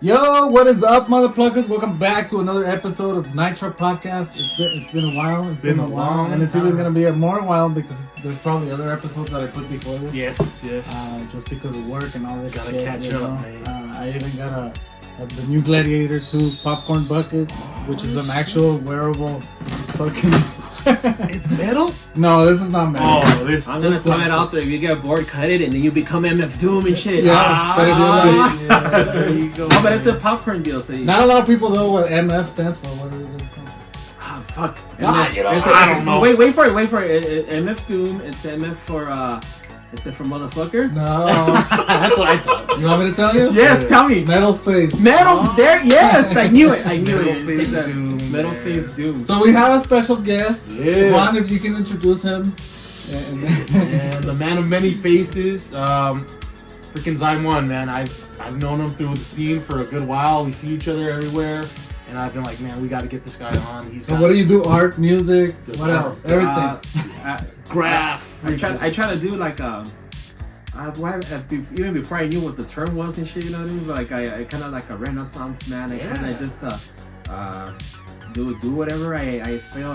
Yo, what is up, motherfuckers? Welcome back to another episode of Nitro Podcast. It's been a while. It's been a while, and it's even gonna be a more while because there's probably other episodes that I put before this. Yes. Just because of work and all this Gotta shit. catch up, man. I even got the new Gladiator 2 popcorn bucket, which is an actual wearable fucking. It's metal? No, this is not metal. Oh, this. I'm gonna throw it out there. If you get bored, cut it, and then you become MF Doom and shit. Yeah, there you go. Oh, but it's a popcorn deal, so you. Not a lot of people know what MF stands for. What is it? Ah, fuck. I don't know. Wait for it. MF Doom. It's MF for Is it for motherfucker? No, That's what I thought. you want me to tell you? Yes, tell me. Metal face. Metal. There. Yes, I knew it. Metal Face Doom, Metal man. Face Doom. So we have a special guest. Yeah. Juan, if you can introduce him. And the man of many faces, freaking Zyme 1, man. I've known him through the scene for a good while. We see each other everywhere, and I've been like, man, we got to get this guy on. So what do you do? Art, music, what else? Everything. Graph. I try to do like even before I knew what the term was and shit, you know what I mean? But like I kind of like a Renaissance man. I kind of just do whatever I feel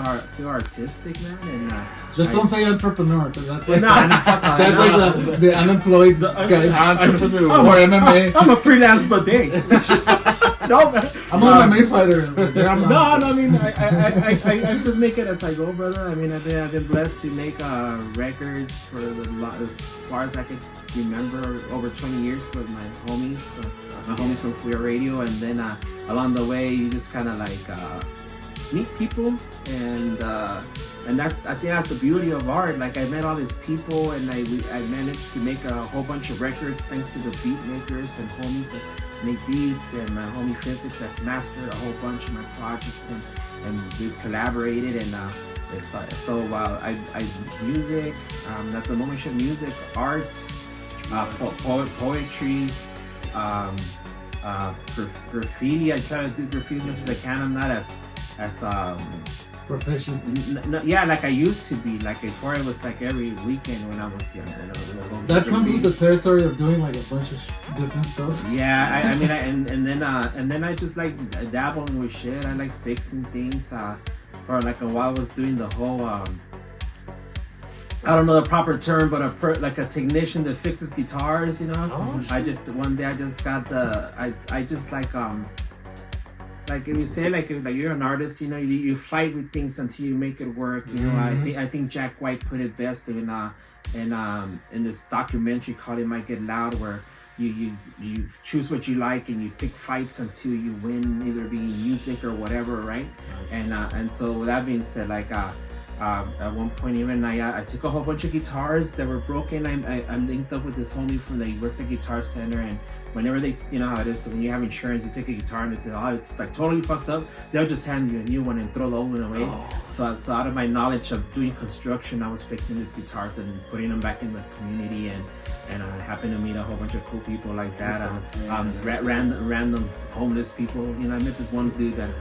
artistic, man. And Just don't say entrepreneur, because that's like that's like the unemployed guys. Entrepreneur. Or MMA. I'm a freelance bidet. No, man. I'm on my main fighter. No, I mean, I just make it as I go, brother. I mean, I've been blessed to make records for as far as I could remember, over 20 years with my homies from Queer Radio, and then along the way, you just kind of like meet people, and I think that's the beauty of art. Like, I met all these people, and I managed to make a whole bunch of records thanks to the beat makers and homies that make beats, and my homie Physics that's mastered a whole bunch of my projects, and we've collaborated, and it's so I music at the moment, shit, music, art, poetry, graffiti. I try to do graffiti as much as I can. I'm not as Proficient. Yeah, like I used to be. Like before, it was like every weekend when I was young. That comes with the territory of doing like a bunch of different stuff. Yeah, I mean, and then I just like dabbling with shit. I like fixing things. For like a while, I was doing the whole I don't know the proper term, but like a technician that fixes guitars. You know, one day I just got I just like if you say like you're an artist, you know, you fight with things until you make it work. You know, I think Jack White put it best in this documentary called "It Might Get Loud," where you choose what you like and you pick fights until you win, either being music or whatever, right? Nice. And so with that being said, like at one point even I took a whole bunch of guitars that were broken. I'm linked up with this homie from the worked at Guitar Center, and whenever they, you know how it is, when you have insurance, you take a guitar and it's like totally fucked up, they'll just hand you a new one and throw the old one away. So out of my knowledge of doing construction, I was fixing these guitars and putting them back in the community, and I happened to meet a whole bunch of cool people like that. Random homeless people. You know, I met this one dude, that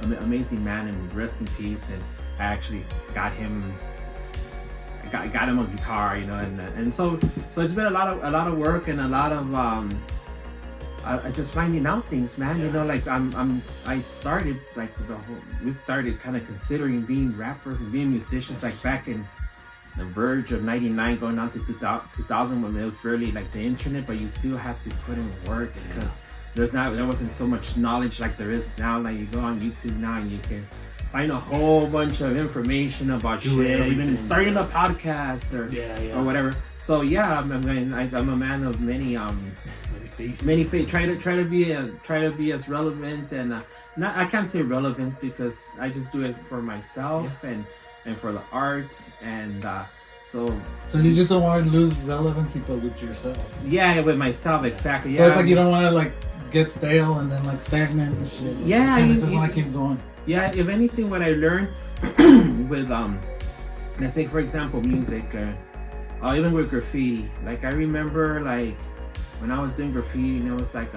amazing man, and rest in peace. And I actually got him a guitar, you know, and so it's been a lot of work and a lot of I just finding out things, man. You know, like I started like we started kind of considering being rappers and being musicians like back in the verge of 99 going on to 2000 when it was really like the internet, but you still had to put in work because there wasn't so much knowledge like there is now. Like you go on YouTube now and you can find a whole bunch of information about shit, even starting a podcast or whatever. So yeah, I'm a man of many faces. Try to be as relevant, and I can't say relevant because I just do it for myself and for the art, and so you just don't want to lose relevancy, but with yourself. Yeah, with myself, exactly. So yeah, it's like you don't want to like get stale and then like stagnant and shit. Yeah, you just want to keep going. Yeah, if anything, what I learned with let's say for example music, or even with graffiti. Like I remember like when I was doing graffiti, and it was like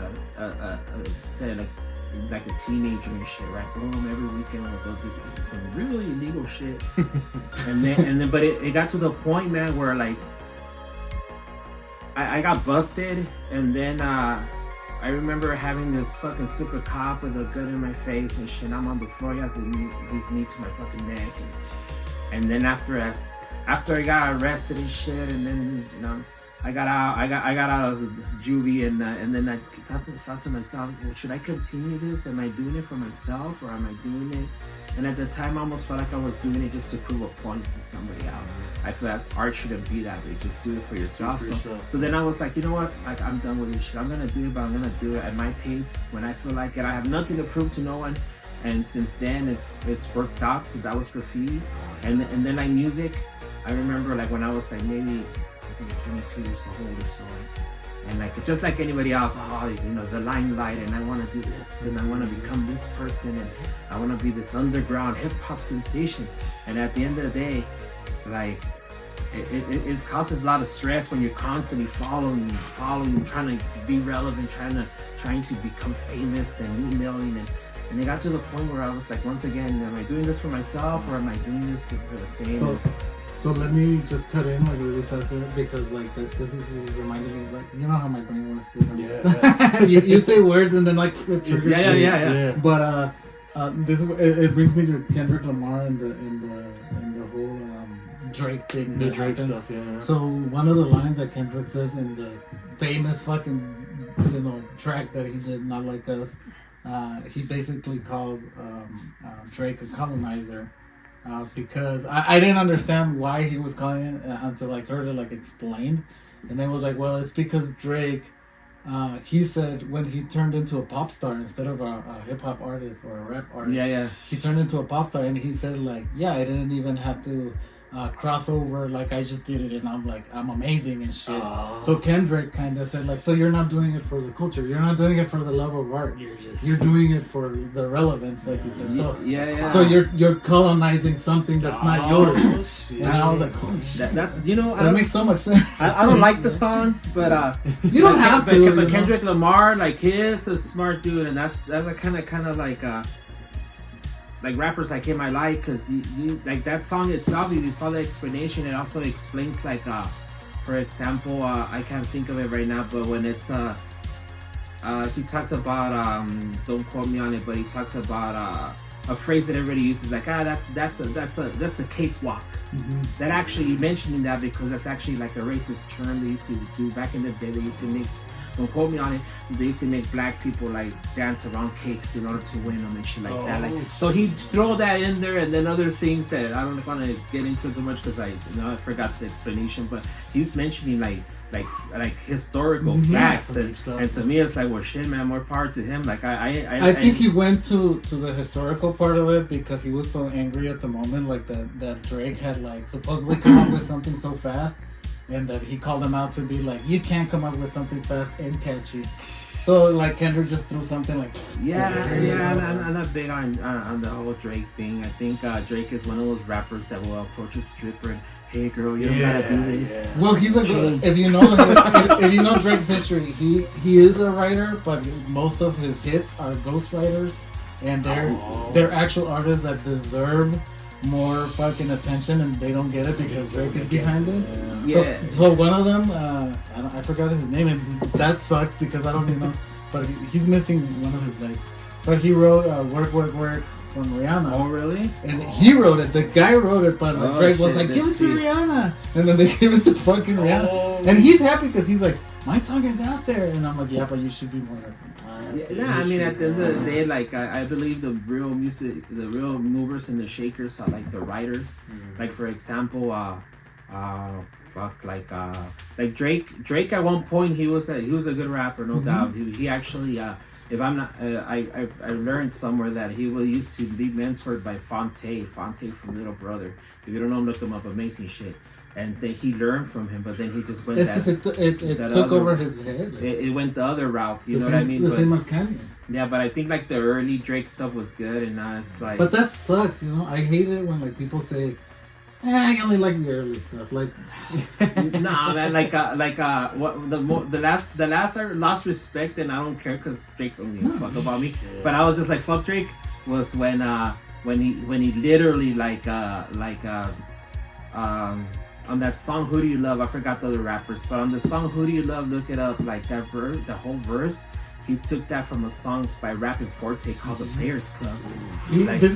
like a teenager and shit, right? Boom, every weekend I would go do some really illegal shit. and then but it got to the point, man, where like I got busted, and then I remember having this fucking stupid cop with a gun in my face and shit. I'm on the floor. He has his knee to my fucking neck, and then after I got arrested and shit, and then I got out of juvie, and then I thought to myself, well, should I continue this? Am I doing it for myself, or am I doing it? And at the time, I almost felt like I was doing it just to prove a point to somebody else. I feel as art shouldn't be that way. Just do it for yourself. So then I was like, you know what? Like, I'm done with this shit. I'm gonna do it, but I'm gonna do it at my pace when I feel like it. I have nothing to prove to no one. And since then, it's worked out. So that was graffiti, and then like music. I remember like when I was like maybe 22 years old or so. And like just like anybody else, the limelight, and I want to do this, and I want to become this person, and I want to be this underground hip hop sensation. And at the end of the day, like it causes a lot of stress when you're constantly following, trying to be relevant, trying to become famous and emailing, and it got to the point where I was like, once again, am I doing this for myself, or am I doing this for the fame? So let me just cut in like really fast here, because like this is reminding me, like, you know how my brain works. Yeah. you say words and then like it triggers. Yeah. But this is it brings me to Kendrick Lamar and the whole Drake thing. The Drake stuff, yeah. So one of the lines that Kendrick says in the famous fucking track that he did, Not Like Us, he basically calls Drake a colonizer. Because I didn't understand why he was calling it until I heard it like explained, and it was like, well, it's because Drake, he said when he turned into a pop star instead of a hip hop artist or a rap artist, he turned into a pop star, and he said like, yeah, I didn't even have to cross over, like I just did it, and I'm amazing and shit. So Kendrick kind of said like, so you're not doing it for the culture, you're not doing it for the love of art, you're doing it for the relevance, like you said. So so you're colonizing something that's not yours. And I was like, oh shit. That's that makes so much sense. I don't like the song, but you don't have to. But Kendrick Lamar, like, he is a smart dude, and that's a kind of like rappers like him I like, because you like that song itself. You saw the explanation. It also explains, like, for example, I can't think of it right now, but when it's he talks about don't quote me on it, but he talks about a phrase that everybody uses, like, that's a cakewalk. That actually, mentioning that because that's actually like a racist term they used to do back in the day. They used to make, don't quote me on it, they used to make black people like dance around cakes in order to win them and shit like that. Like, so he throw that in there, and then other things that I don't want to get into it so much because I forgot the explanation. But he's mentioning like historical facts, and to me it's like, well, shit, man, more power to him. Like I think he went to the historical part of it because he was so angry at the moment, like that Drake had like supposedly come up with something so fast. And that he called him out to be like, you can't come up with something fast and catchy. So like Kendrick just threw something like, I'm not big on the whole Drake thing. I think Drake is one of those rappers that will approach a stripper and, hey girl, you don't gotta do this. Yeah. Well, he's if you know Drake's history, he is a writer, but most of his hits are ghostwriters, and they're actual artists that deserve more fucking attention, and they don't get it because Drake is behind it. So one of them, I forgot his name, and that sucks because I don't even know, but he's missing one of his legs. But he wrote Work from Rihanna. Oh, really? And he wrote it. The guy wrote it, but Drake was like, give it to Rihanna. And then they gave it to fucking Rihanna. And he's happy because he's like, my song is out there. And I'm like, yeah, but you should be more. I mean, at the end of the day, like, I believe the real movers and the shakers are like the writers. Like, for example, like Drake at one point he was a good rapper, no doubt. He actually if I'm not I learned somewhere that he used to be mentored by Fonte from Little Brother. If you don't know him, look him up. Amazing shit. And then he learned from him, but then he just went. It took over his head. It went the other route. You know what I mean? The same as Kanye. Yeah, but I think like the early Drake stuff was good, and now it's like. But that sucks, you know. I hate it when like people say, I only like the early stuff. Like, nah, man. What the last I lost respect, and I don't care because Drake don't give a fuck about me. Yeah. But I was just like, fuck Drake. Was when he literally on that song Who Do You Love, I forgot the other rappers, but on the song Who Do You Love, look it up, like that verse, the whole verse, he took that from a song by Rapping Forte called The Players Club.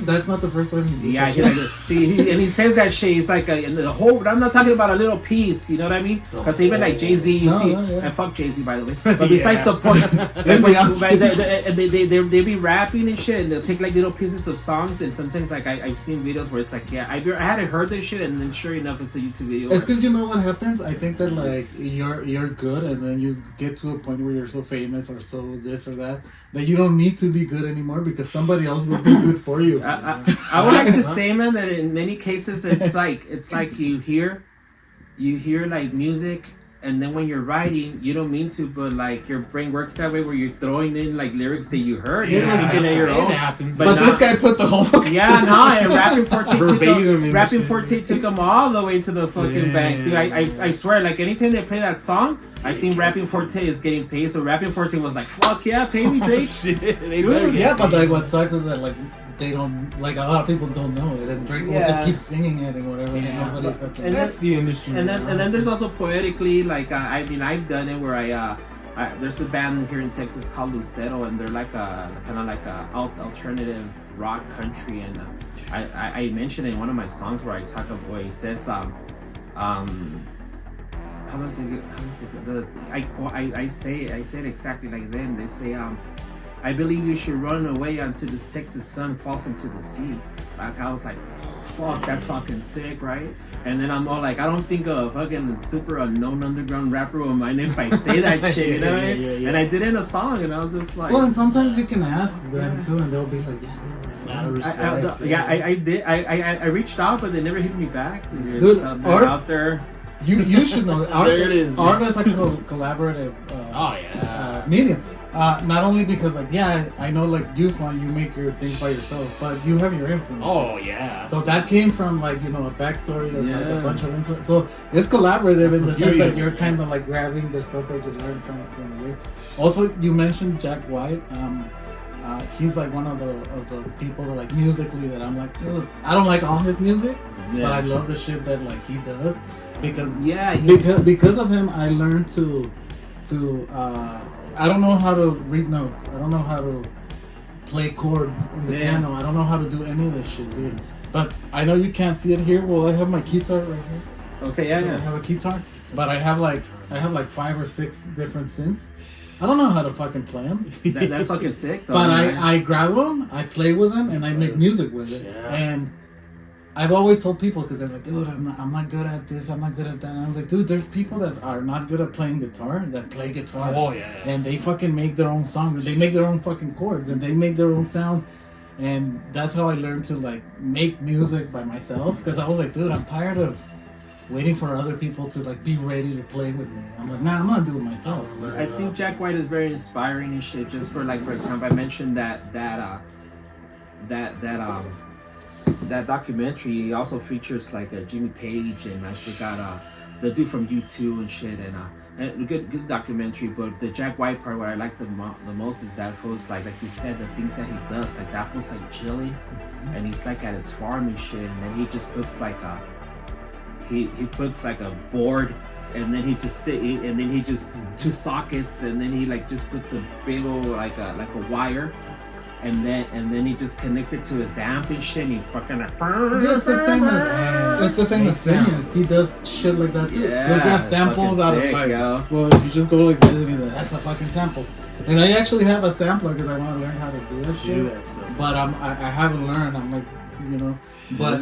That's not the first time he did that. And he says that shit. It's like the whole. I'm not talking about a little piece. You know what I mean? Because even like Jay-Z, and fuck Jay-Z by the way. But besides the point, they be rapping and shit, and they'll take like little pieces of songs, and sometimes like I've seen videos where it's like, I hadn't heard this shit, and then sure enough, it's a YouTube video. It's because you know what happens. I think that like you're good, and then you get to a point where you're so famous or so this or that you don't need to be good anymore because somebody else will be good for you. I would like to say, man, that in many cases it's like you hear like music, and then when you're writing, you don't mean to, but like your brain works that way where you're throwing in like lyrics that you heard. You're thinking of your own. It happens. But this guy put the whole fucking and Rapping Forte took them all the way to the fucking bank. Dude, I swear, like anytime they play that song, I think Rapping Forte is getting paid. So Rapping Forte was like, "Fuck yeah, pay me, Drake." But like what sucks is that like they don't, like a lot of people don't know it, and Drake will just keep singing it and whatever. And that's the industry. And then there's also poetically, like I mean, I've done it where there's a band here in Texas called Lucero, and they're like a kind of like a alternative rock country, and I mentioned in one of my songs where I talk about where he says how does it go? I say it exactly like them. They say I believe you should run away until this Texas sun falls into the sea. Like I was like, fuck, that's fucking sick, right? And then I'm all like, I don't think a fucking super unknown underground rapper will mind if I say that shit, you know what I mean? And I did it in a song, and I was just like, well, and sometimes you can ask them too, and they'll be like, I did. I reached out, but they never hit me back. Dude, out there. You should know. There it is. Art is a collaborative medium. Not only because like I know like you make your things by yourself, but you have your influence. Oh yeah. So that came from like a backstory of like a bunch of influence. So it's collaborative in the sense that you're kind of like grabbing the stuff that you learned from the. Also, you mentioned Jack White. He's like one of the people that like musically that I'm like, dude, I don't like all his music, but I love the shit that like he does because because of him I learned to I don't know how to read notes. I don't know how to play chords in the piano. I don't know how to do any of this shit, dude. But I know you can't see it here. Well, I have my guitar right here. Okay, I have a guitar, but I have like 5 or 6 different synths. I don't know how to fucking play them. That's fucking sick, though. But I grab them, I play with them, and I make music with it. Yeah. And I've always told people, because they're like, dude, I'm not good at this, I'm not good at that. And I was like, dude, there's people that are not good at playing guitar, that play guitar. Oh, yeah. And they fucking make their own songs, they make their own fucking chords, and they make their own sounds. And that's how I learned to, like, make music by myself. Because I was like, dude, I'm tired of waiting for other people to, like, be ready to play with me. I'm like, nah, I'm gonna do it myself. I think Jack White is very inspiring and shit. Just for, like, for example, I mentioned that documentary also features like Jimmy Page, and I forgot the dude from U2 and shit, and a good documentary. But the Jack White part, what I like the most is that feels like you said, the things that he does, like that feels like chilling, and he's like at his farm and shit, and then he just puts like he puts like a board, and then he just 2 sockets, and then he like just puts a big old like a wire. And then he just connects it to his amp and shit, and he fucking like... It's the same as Sinius. He does shit like that too. He'll grab samples out of like... Well, if you just go like this, that's a fucking sample. And I actually have a sampler because I want to learn how to do this shit. But I haven't learned. I'm like, But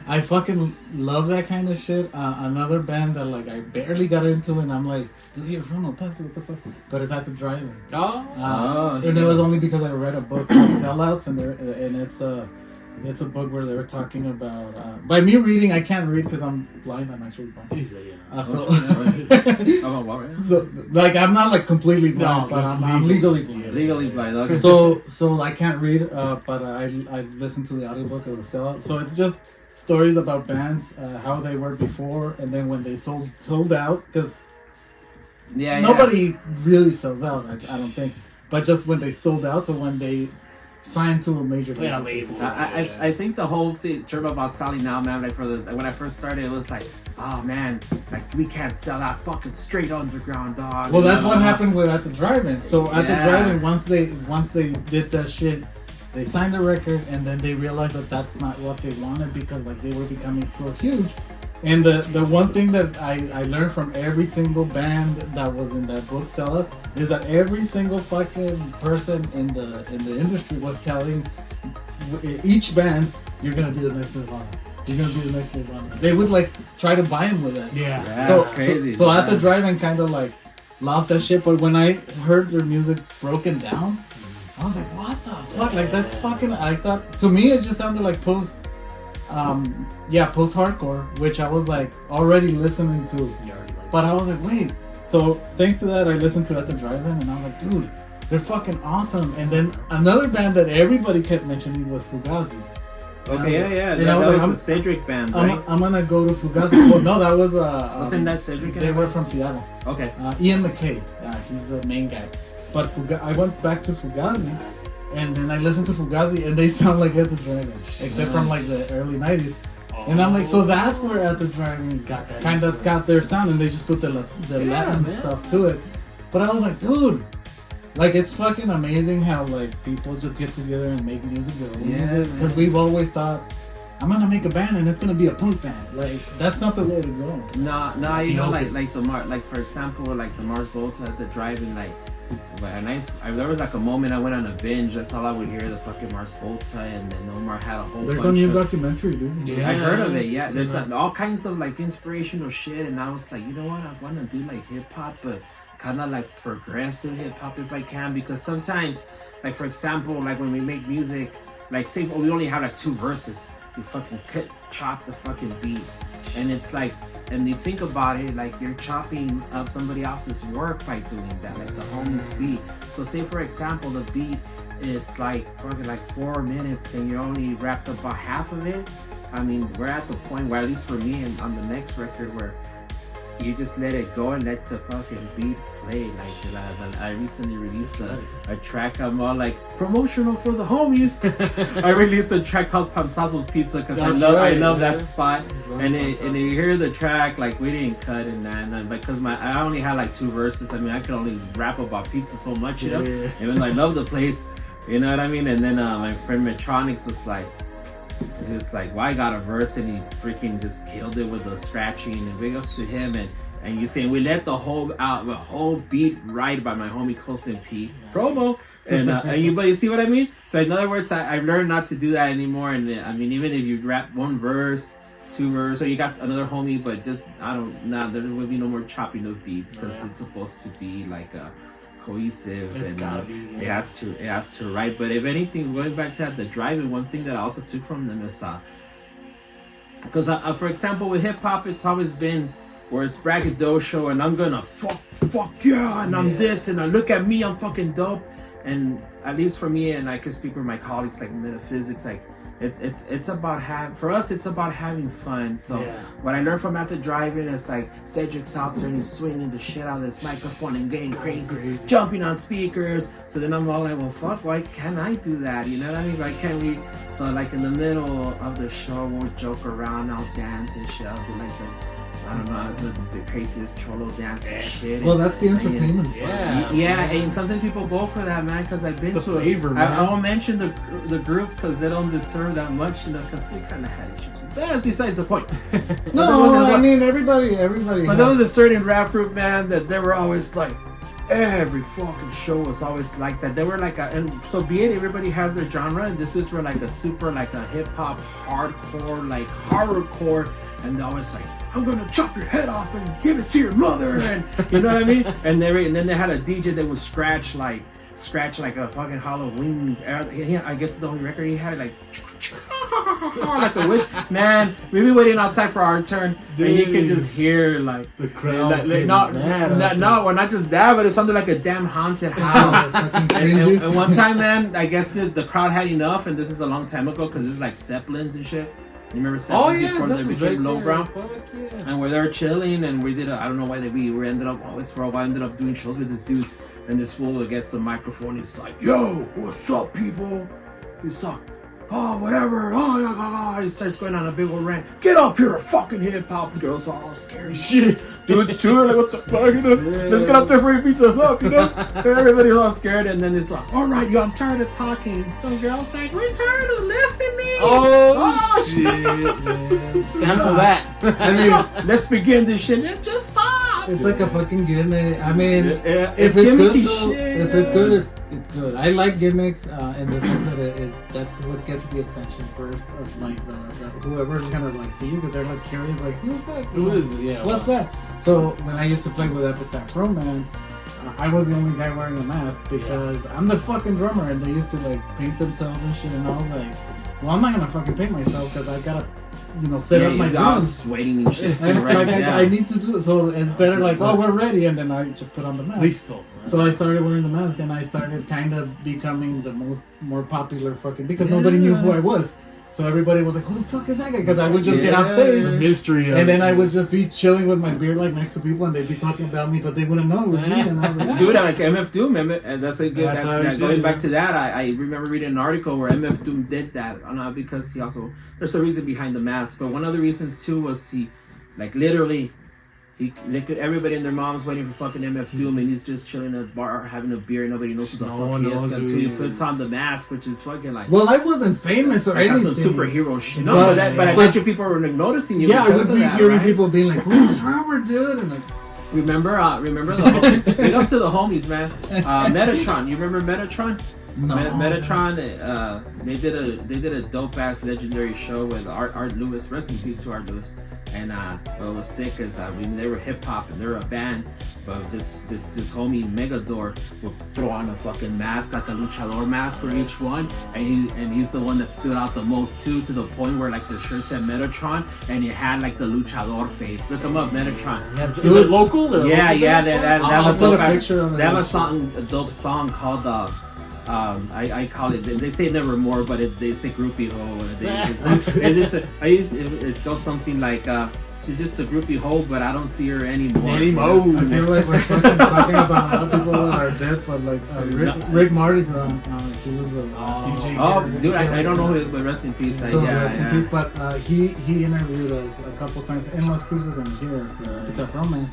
I fucking love that kind of shit. Another band that like I barely got into, and I'm like, dude, you're from El Paso, what the fuck? But it's at the drive-in. And it was only because I read a book called Sellouts, and it's a book where they were talking about. By me reading, I can't read because I'm blind. I'm actually blind. So like I'm not like completely blind, but I'm legally blind. Legally blind. Okay. So I can't read, but I listened to the audiobook of the Sellout. So it's just stories about bands, how they were before, and then when they sold out, because nobody really sells out, I don't think. But just when they sold out, so when they signed to a major label. I think the whole thing term about selling now, man, like when I first started, it was like, oh man, like we can't sell that fucking straight underground, dog. Well, that's what happened with At the Drive-In. So at the Drive-In, once they did that shit, they signed the record, and then they realized that that's not what they wanted because like they were becoming so huge. And the one thing that I learned from every single band that was in that book, Sell It, is that every single fucking person in the industry was telling each band, you're gonna be the next Nirvana. You're gonna be the next Nirvana. They would like try to buy him with that. Yeah, that's crazy. So At the Drive-In kind of like lost that shit. But when I heard their music broken down, I was like, what the fuck? Like that's fucking. I thought to me it just sounded like post-hardcore, which I was like already listening to. But I was like, wait. So thanks to that, I listened to At the Drive-In, and I was like, dude, they're fucking awesome. And then another band that everybody kept mentioning was Fugazi. Okay, yeah. That was a Cedric band, right? I'm gonna go to Fugazi. Well, no, that was wasn't that Cedric? They were from Seattle. Okay. Ian McKay, he's the main guy. But I went back to Fugazi, and then I listened to Fugazi, and they sound like At the Drive-In, except from like the early '90s. And I'm like, so that's where At the Drive-In kind of got their sound, and they just put the Latin stuff to it. But I was like, dude, like it's fucking amazing how like people just get together and make music their own music. Because we've always thought, I'm gonna make a band and it's gonna be a punk band. Like that's not the way to go. Nah, you know, like for example, like the Mars Volta At the Drive-In, like. And there was like a moment I went on a binge. That's all I would hear, the fucking Mars Volta, and then Omar had a whole There's bunch a new of documentary, dude. I heard of it. Yeah, there's all kinds of like inspirational shit, and I was like, you know what? I want to do like hip hop, but kind of like progressive hip hop if I can, because sometimes, like for example, like when we make music, like say we only have like 2 verses, you fucking chop the fucking beat, and it's like. And you think about it, like you're chopping up somebody else's work by doing that, like the homie's beat. So say for example, the beat is like fucking like 4 minutes and you only wrapped up about half of it. I mean, we're at the point where, at least for me and on the next record, where you just let it go and let the fucking beat play. Like I recently released a track. I'm all like promotional for the homies. I released a track called Pansazo's Pizza because I love that spot. And you hear the track, like we didn't cut in that, and because I only had like 2 verses. I mean, I could only rap about pizza so much, you know. Yeah. Even though I love the place, you know what I mean. And then my friend Metronics was like. It's like, well, I got a verse and he freaking just killed it with the scratching, and big ups to him. And you saying we let the whole beat ride by my homie Colson P promo, but you see what I mean. So in other words, I've learned not to do that anymore. And I mean, even if you rap 1 verse, 2 verse, or you got another homie, but just there will be no more chopping of beats because it's supposed to be like a cohesive. It's and gotta be, it has to write. But if anything, going back to the Drive-In, one thing that I also took from them is because for example with hip hop, it's always been where it's braggadocio and I'm gonna fuck yeah, and I'm this, and I look at me, I'm fucking dope. And at least for me, and I can speak with my colleagues like Metaphysics, like it's about it's about having fun. So what I learned from At the Drive-In is like Cedric's out there and he's swinging the shit out of this microphone and getting crazy, jumping on speakers. So then I'm all like, well, fuck, why can't I do that? You know what I mean? Why can't we? So like in the middle of the show, we'll joke around, I'll dance and shit. I'll do like the craziest cholo dance and shit. Well, that's the entertainment. And sometimes people go for that, man, because I've been to flavor, it. I won't mention the group because they don't deserve that much, you know, because we kind of had issues. That's besides the point. I mean, everybody. But there was a certain rap group, man, that they were always like, every fucking show was always like that. They were like and so be it, everybody has their genre, and this is where like a super like a hip hop hardcore, like horrorcore, and they're always like, I'm gonna chop your head off and give it to your mother, and you know what I mean. And then they had a DJ that would scratch like a fucking Halloween. I guess the only record he had like like a witch. Man, we be waiting outside for our turn, and you can just hear like the crowd. we're not just that, but it sounded like a damn haunted house. and one time, man, I guess the crowd had enough, and this is a long time ago because it's like Zeppelins and shit. You remember Zeppelins before they became lowbrow? And where they were chilling, and we did I don't know why we ended up always for a while ended up doing shows with these dudes, and this fool gets a microphone. He's like, "Yo, what's up, people? He's oh, whatever. Oh, yeah, yeah, yeah. He starts going on a big old rant. Get up here, fucking hip hop. The girls are all scared. Shit. Dude, too. Like, what the fuck? You know? Let's get up there before he beats us up, you know? And everybody's all scared. And then it's like, all right, yo, I'm tired of talking. Some girl's like, we're tired of listening. Oh shit, man. Sample that. I mean, let's begin this shit. Just stop. it's like a fucking gimmick. I mean, it's if it's good, gimmicky though, shit. if it's good, it's good. I like gimmicks in the sense that that's what gets the attention first of like the whoever's gonna like see you because they're like curious, like who's that? Who is it? Yeah. What's that? So when I used to play with Epitaph Romance, I was the only guy wearing a mask because I'm the fucking drummer, and they used to like paint themselves and shit, and I was like, well, I'm not gonna fucking paint myself because I gotta, set up my drums. Sweating and shit. And, like I need to do it, so it's better like, oh, we're ready, and then I just put on the mask. Listo. So I started wearing the mask, and I started kind of becoming the more popular fucking because nobody knew who I was. So everybody was like, who the fuck is that guy? Because I would just get off stage. Mystery. And then I would just be chilling with my beer like next to people, and they'd be talking about me, but they wouldn't know it was me. And I was like, dude, like MF Doom, and that's a good. That's going back to that. I remember reading an article where MF Doom did that, not because he also there's a reason behind the mask, but one of the reasons too was he, like literally, everybody and their moms waiting for fucking MF Doom, and he's just chilling at a bar having a beer, and nobody knows who the fuck he is until he puts on the mask, which is fucking like. Well, I wasn't famous or anything. Some superhero shit. No, but I bet you people were noticing you. Yeah, I would be hearing right? people being like, "Who's Robert, dude?" And like, remember the big ups to the homies, man. Metatron, you remember Metatron? No. Metatron, they did a dope ass legendary show with Art Lewis. Rest in peace to Art Lewis. And it was sick because they were hip hop and they were a band, but this homie Megador would throw on a fucking mask, like a luchador mask for each one, and he's the one that stood out the most too, to the point where like the shirt said Metatron and he had like the luchador face. Look him up, Metatron. Is it local? Or yeah, local yeah. They have a dope song called I call it. They say Nevermore, but they say groupie hoe. It goes something like she's just a groupie hoe, but I don't see her anymore. I feel like we're fucking talking about a lot of people that are dead, but like Rick Marty from he was a DJ. Oh, dude, I don't know who is, but rest in peace. Rest in peace. But he interviewed us a couple times in Las Cruces and here for the Romance.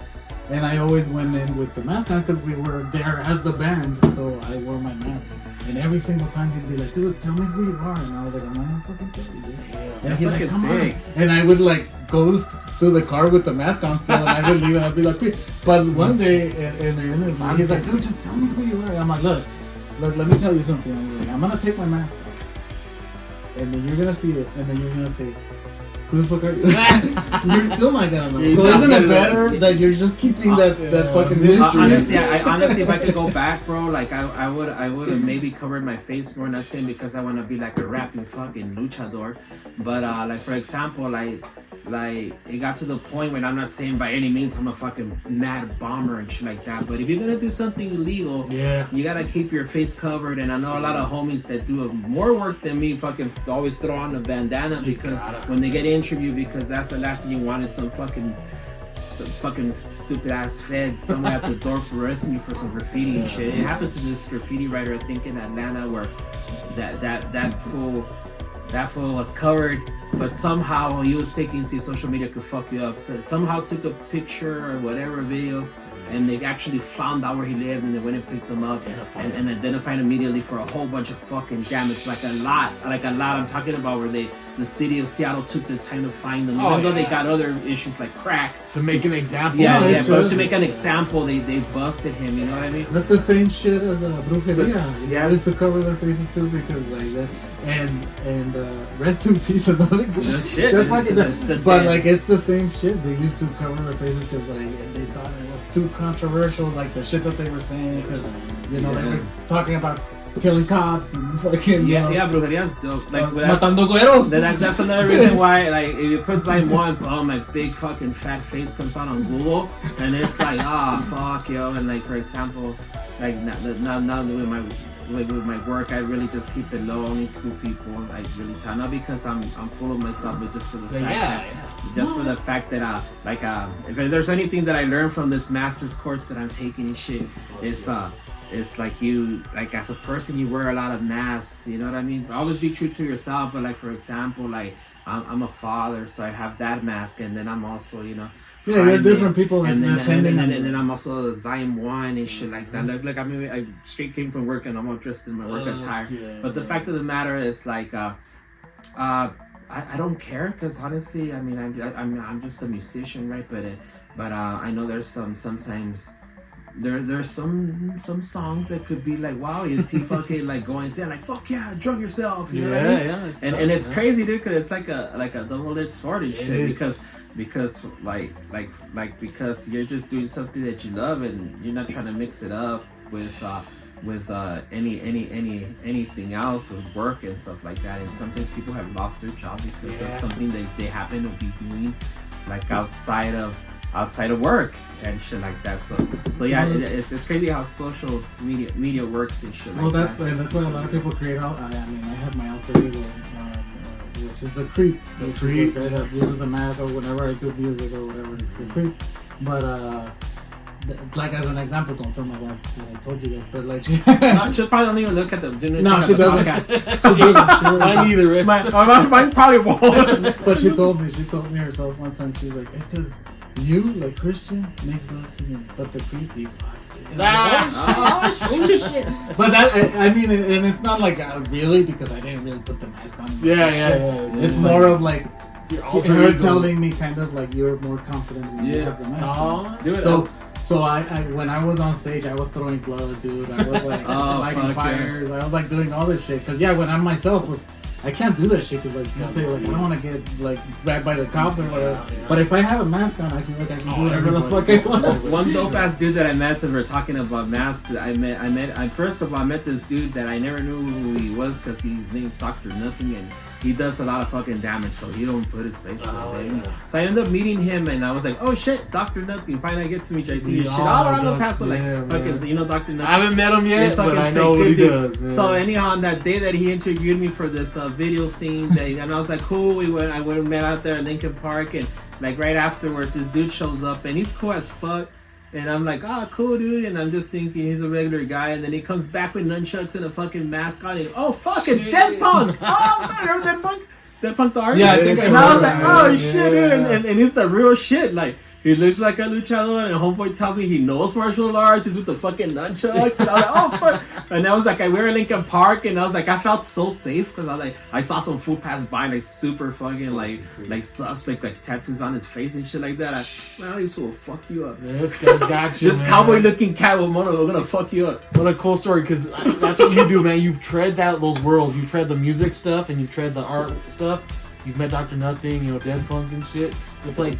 And I always went in with the mask on because we were there as the band, so I wore my mask. And every single time he'd be like, dude, tell me who you are. And I was like, I'm not gonna fucking tell you, dude. And he's like, come on. And I would like go to the car with the mask on still, and I would leave and I'd be like, please. But one day in the interview, he's like, dude, just tell me who you are. And I'm like, look, let me tell you something. I'm gonna take my mask off. And then you're gonna see it, and then you're gonna say, who the fuck are you? You're still not gonna know. So isn't it better that you're just keeping that fucking mystery? Honestly, if I could go back, bro, like I would have maybe covered my face more. Not saying because I want to be like a rapping fucking luchador, but like for example, like it got to the point when I'm not saying by any means I'm a fucking mad bomber and shit like that. But if you're gonna do something illegal, you gotta keep your face covered. And I know a lot of homies that do more work than me fucking always throw on the bandana because when they get interviewed, because that's the last thing you want is some fucking stupid ass fed someone at the door for arresting you for some graffiti and shit. It happened to this graffiti writer, I think in Atlanta, where that fool was covered, but somehow he was taking, social media could fuck you up, so somehow took a picture or whatever video, and they actually found out where he lived, and they went and picked him up and identified him immediately for a whole bunch of fucking damage, like a lot. I'm talking about where the city of Seattle took the time to find them, even though they got other issues like crack. To make an example. But to make an example, they busted him. You know what I mean? That's the same shit as brujeria. They used to cover their faces too because like that. And rest in peace, another good shit. But like it's the same shit. They used to cover their faces because like they thought it was too controversial, like the shit that they were saying, because they were talking about killing cops and fucking brujeria's dope. Like matando güeros. That's another reason why, like, if you put Zyme 1, boom, my big fucking fat face comes on Google, and it's like, fuck, yo. And like, for example, like now with my work, I really just keep it low, only cool people. I really try, not because I'm full of myself, but just for the fact that if there's anything that I learned from this master's course that I'm taking and shit, it's it's like you, like as a person, you wear a lot of masks. You know what I mean? Always be true to yourself. But like for example, like I'm a father, so I have that mask, and then I'm also, you know. Yeah, you're different people, and then I'm also a Zyme 1 and shit like that. Like I mean, I straight came from work and I'm all dressed in my work attire. But the fact of the matter is, like, I don't care, because honestly, I mean, I'm just a musician, right? But I know there's sometimes. There's some songs that could be like, wow, you see fucking like going saying like, fuck yeah, drug yourself, you know what I mean? Yeah, and it's crazy, dude, because it's like a double-edged sword and shit, because because you're just doing something that you love and you're not trying to mix it up with anything else with work and stuff like that. And sometimes people have lost their job because of something they happen to be doing like outside of work and shit like that. So yeah, it's crazy how social media works and shit like that. Well, that's why a lot of people create out. I mean, I have my alter ego, which is the creep. The creep that uses the mask or whenever I do music or whatever, it's the creep. But like as an example, don't tell my wife. I told you guys, but like she probably don't even look at the. No, she doesn't. She doesn't. Mine either. Mine probably won't. But she told me herself one time. She's like, it's because you, like Christian, makes love to me, but the creep, he fucks it. Oh shit! But that, I mean, and it's not like really, because I didn't really put the mask on. Yeah. It's more of like her telling me kind of like you're more confident when you have the mask on. So I when I was on stage, I was throwing blood, dude. I was like lighting fires. I was like doing all this shit. Cause when I'm myself I can't do that shit because like I say, like I don't want to get like grabbed by the cops or whatever. But if I have a mask on, I feel like I can do whatever the fuck I want. One dope ass dude that I met, when we were talking about masks, I met this dude that I never knew who he was because his name's Dr. Nothing and he does a lot of fucking damage, so he don't put his face on. So I ended up meeting him and I was like, oh shit, Dr. Nothing. Finally I get to meet you. I see your shit all around the Paso, like fucking, you know, Dr. Nothing. I haven't met him yet, but I know what he does. Man. So anyhow, on that day that he interviewed me for this video thing, and I was like, cool. I went and met out there at Lincoln Park, and like right afterwards, this dude shows up, and he's cool as fuck. And I'm like, cool, dude. And I'm just thinking he's a regular guy. And then he comes back with nunchucks and a fucking mask on. And oh fuck, it's Dead Punk. Oh, remember Dead Punk? Dead Punk the artist. Yeah, I think I and I was like, oh shit, dude. And it's the real shit. Like, he looks like a luchador, and homeboy tells me he knows martial arts. He's with the fucking nunchucks, and I was like, oh fuck! And I was like, we were in Lincoln Park, and I was like, I felt so safe because I saw some fool pass by, like super fucking like suspect, like tattoos on his face and shit like that. Man, this will fuck you up. Yeah, this guy's got you. This cowboy-looking cat with mono gonna fuck you up. What a cool story, because that's what you do, man. You've tread those worlds. You've tread the music stuff, and you've tread the art stuff. You've met Dr. Nothing, you know, Dead Punk and shit. It's like,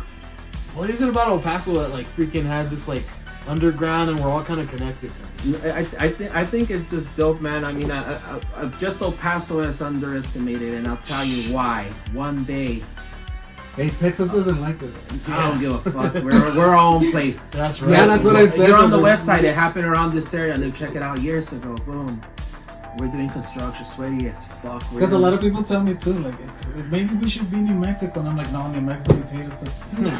what is it about El Paso that like freaking has this like underground and we're all kind of connected? I think it's just dope, man. I mean, just El Paso is underestimated, and I'll tell you why. One day. Hey, Texas doesn't like us. I don't give a fuck. We're our own place. That's right. Yeah, that's what I said. You're on the west side. It happened around this area. Look, check it out years ago. Boom. We're doing construction, sweaty as fuck. Because a lot of people tell me too, like, maybe we should be New Mexico. And I'm like, no, New Mexicans hate us too.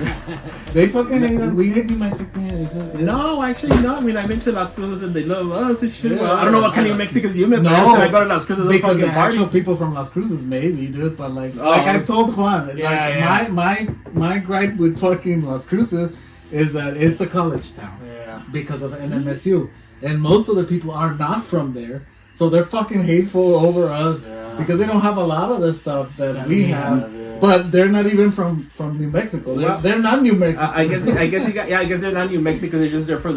They fucking hate us. We hate New Mexicans. No, actually, no. I mean, I've been to Las Cruces and they love us and shit. Well, I don't know what kind of Mexicans you met, but I go to Las Cruces and because fucking the party. actual people from Las Cruces, maybe, dude. But like I've told Juan, my gripe with fucking Las Cruces is that it's a college town. Yeah. Because of NMSU, and most of the people are not from there. So they're fucking hateful over us because they don't have a lot of the stuff that we have. Yeah. But they're not even from New Mexico. They're not New Mexico. I guess they're not New Mexico. They're just there for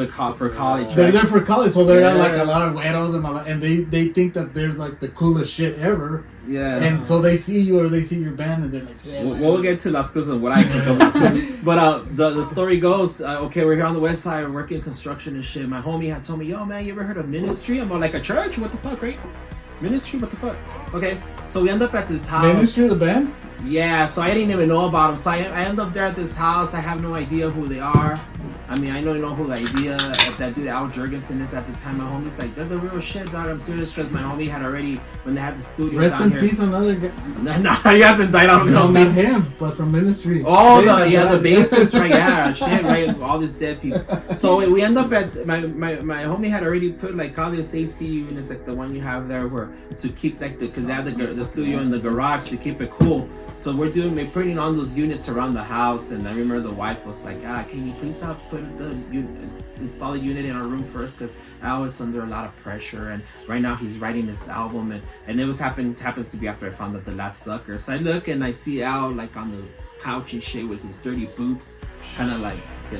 college. They're there for college, so they're like a lot of güeros and they think that they're like the coolest shit ever. Yeah. And so they see you or they see your band and they're like, we'll get to Las Cruces, what I think of Las Cruces. But the story goes, okay, we're here on the west side, we're working construction and shit. My homie had told me, yo, man, you ever heard of Ministry? I'm like, a church? What the fuck, right? Ministry? What the fuck? Okay, so we end up at this house. Ministry, the band? Yeah, so I didn't even know about them. So I end up there at this house. I have no idea who they are. I mean, I don't know who the idea of that dude Al Jurgensen is at the time. My homie's like, they're the real shit, dog. I'm serious, because my homie had already, when they had the studio Rest down in here. peace, another guy. Nah, he hasn't died. I don't know. No, not him, but from Ministry. Oh, the bassist, right? Yeah, shit, right? All these dead people. So we end up at my homie had already put like all this AC units, like the one you have there, where to keep like because they have the studio in the garage to keep it cool. So we're putting on those units around the house, and I remember the wife was like, can you please install a unit in our room first, because Al is under a lot of pressure, and right now he's writing this album, and it happens to be after I found out The Last Sucker. So I look and I see Al like on the couch and shit with his dirty boots, kind of like they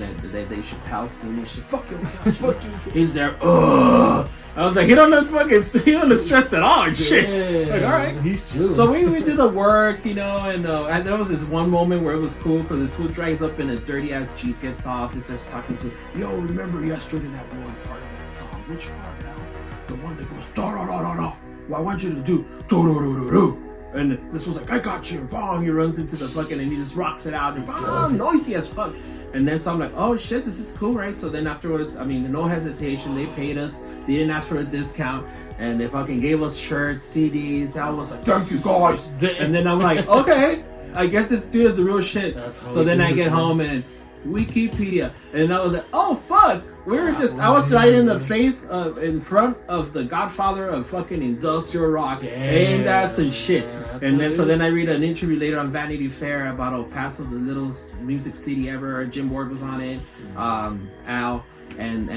Chappelle scene and shit. Fuck you, fuck you. He's there. Ugh. I was like, he don't look stressed at all and shit. Yeah, like, all right, he's chill. So we did the work, you know, and there was this one moment where it was cool because this fool drives up in a dirty ass Jeep, gets off, he starts talking to, yo, remember yesterday that one part of that song? Which part now? The one that goes da da da da da. Well, I want you to do do do do do do. And this was like, I got you. Bong, he runs into the fucking and he just rocks it out and bong, noisy as fuck. And then so I'm like, oh shit, this is cool, right? So then afterwards, I mean, no hesitation, they paid us. They didn't ask for a discount, and they fucking gave us shirts, CDs. I was like, thank you guys. And then I'm like, okay, I guess this dude is the real shit. So then I get home and Wikipedia, and I was like, oh fuck, I was right in the face in front of the godfather of fucking industrial rock. Ain't that some shit? And then then I read an interview later on Vanity Fair about El Paso, the littlest music city ever. Jim Ward was on it, Al, and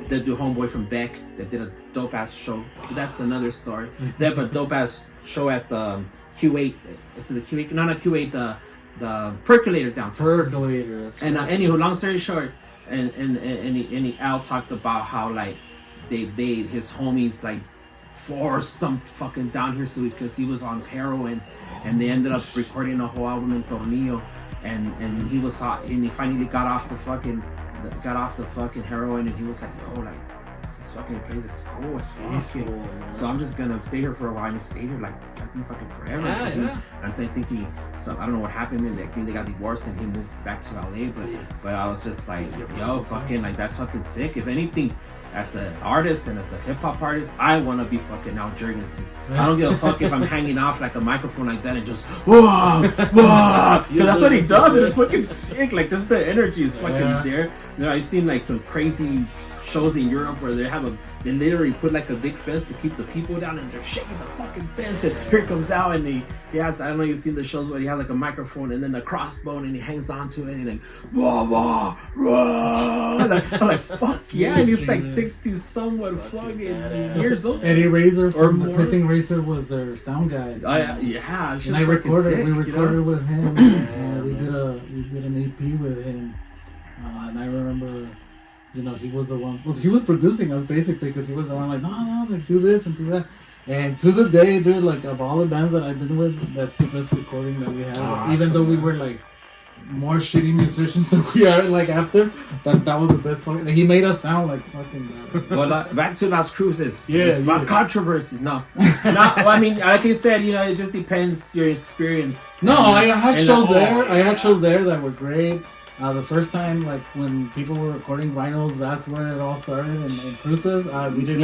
the dude homeboy from Beck that did a dope ass show. That's another story. They have a dope ass show at the Q8. Is it the Q8? No, not Q8. The Percolator downtown. Percolator. And anywho, long story short, and Al talked about how like his homies like forced him fucking down here because he was on heroin, and they ended up recording a whole album in Tornillo, and he was hot, and he finally got off the fucking heroin, and he was like, yo, like, this fucking place is cool as fuck. So I'm just gonna stay here for a while, and he stayed here like I think fucking forever. I think I don't know what happened, and I think they got divorced and he moved back to LA, but I was just like, yo, fucking like that's fucking sick. If anything, as an artist and as a hip hop artist, I want to be fucking Al Jurgensen. I don't give a fuck if I'm hanging off like a microphone like that and just whoa, because that's what he does, and it's fucking sick. Like just the energy is fucking there. You know, I've seen like some crazy shows in Europe where they literally put like a big fence to keep the people down, and they're shaking the fucking fence, and here comes out, and he has, I don't know if you've seen the shows where he has like a microphone and then a crossbone, and he hangs onto it, and like wah wah wah. I'm like fuck yeah, and he's like 60 somewhat fucking years old. Eddie Razor from the Pissing Racer was their sound guy. Yeah, and we recorded with him. We did an EP with him, and I remember, you know, he was the one. Well, he was producing us basically, because he was the one like, no, like do this and do that. And to the day, dude, like of all the bands that I've been with, that's the best recording that we have. Even though we were like more shitty musicians than we are like after, but that was the best fucking. He made us sound like fucking. Well, back to Las Cruces. About controversy. No. Well, I mean, like you said, you know, it just depends your experience. No, I had shows there. I had shows there that were great. The first time, like when people were recording vinyls, that's where it all started in Cruces. We didn't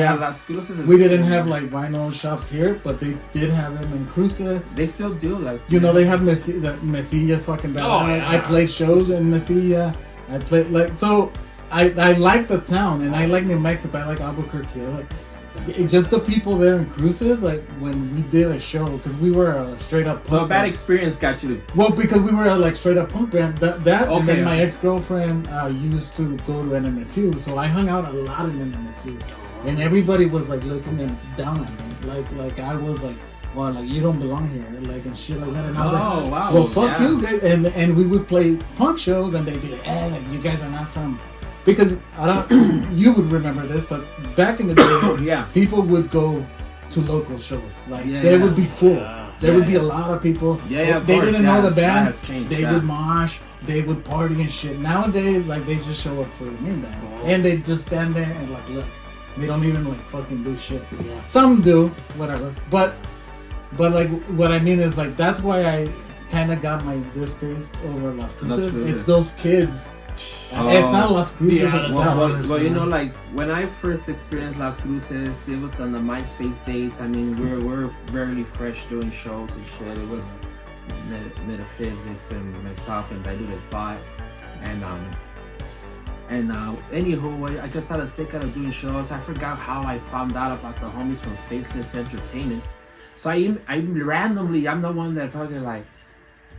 have like vinyl shops here, but they did have them in Cruces. They still do, like, you know, they have Mesilla's fucking band. Oh, yeah. I played shows in Mesilla. I played like so. I like the town, and I like New Mexico. I like Albuquerque. I like just the people there in Cruces, like when we did a show, because we were a straight up punk so a bad experience got you to... Well, because we were a like straight up punk band, and then my ex-girlfriend used to go to NMSU, so I hung out a lot in NMSU, and everybody was like looking down at me, like I was like, well, like, you don't belong here, like, and shit like that. And I was like, wow. Well, fuck you guys. And we would play punk shows, and they'd be like, like, you guys are not from... Because, I don't... you would remember this, but back in the day, people would go to local shows. Like, they would be full. There would be a lot of people. They didn't know the band. They would mosh. They would party and shit. Nowadays, like, they just show up for the main band. And they just stand there and, like, look. They don't even, like, fucking do shit. Some do, whatever. But like, what I mean is, like, that's why I kind of got my distaste over Las Cruces. It's those kids It's not Las Cruces. Yeah, it's that's Well, you know, like when I first experienced Las Cruces, it was on the MySpace days. I mean, we're very fresh doing shows and shit. It was Metaphysics and myself and Diluted Thought, and anywho, I just got sick out of doing shows. I forgot how I found out about the homies from Faceless Entertainment. So I randomly, I'm the one that fucking like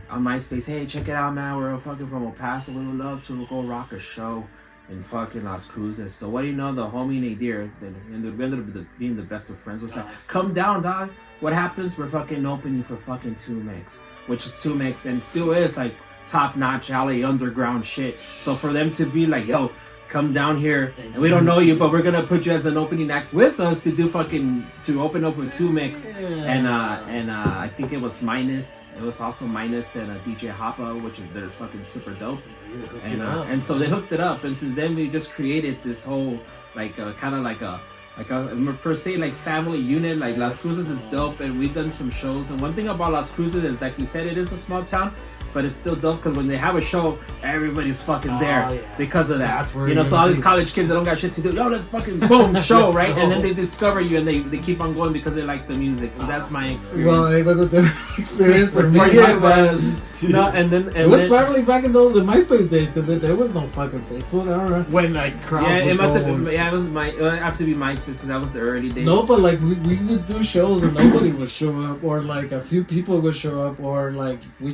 on MySpace, hey, check it out, man. We're fucking from El Paso. We would love to go rock a show in fucking Las Cruces. So what do you know? The homie Nadir, we ended up being the best of friends, was like, come down, dog. What happens? We're fucking opening for fucking 2Mix, which is 2Mix and still is like top-notch LA underground shit. So for them to be like, yo, come down here, and we don't know you, but we're gonna put you as an opening act with us to open up with 2Mix, and I think it was Minus. It was also Minus and DJ Hoppa, which is they're fucking super dope, and so they hooked it up, and since then we just created this whole like kind of like a per se like family unit. Like Las Cruces is dope, and we've done some shows. And one thing about Las Cruces is, like you said, it is a small town, but it's still dope because when they have a show, everybody's fucking there because of that. That's where so all these college kids that don't got shit to do, yo, let's fucking boom show, right? And then they discover you and they keep on going because they like the music. So that's my experience. Well, it was a different experience for me. Yeah, it was. No, it was probably back in those MySpace days because there was no fucking Facebook. I don't know. When like crowds it must have been. Yeah, it was it would have to be MySpace because that was the early days. No, but like we would do shows and nobody would show up, or like a few people would show up, or like we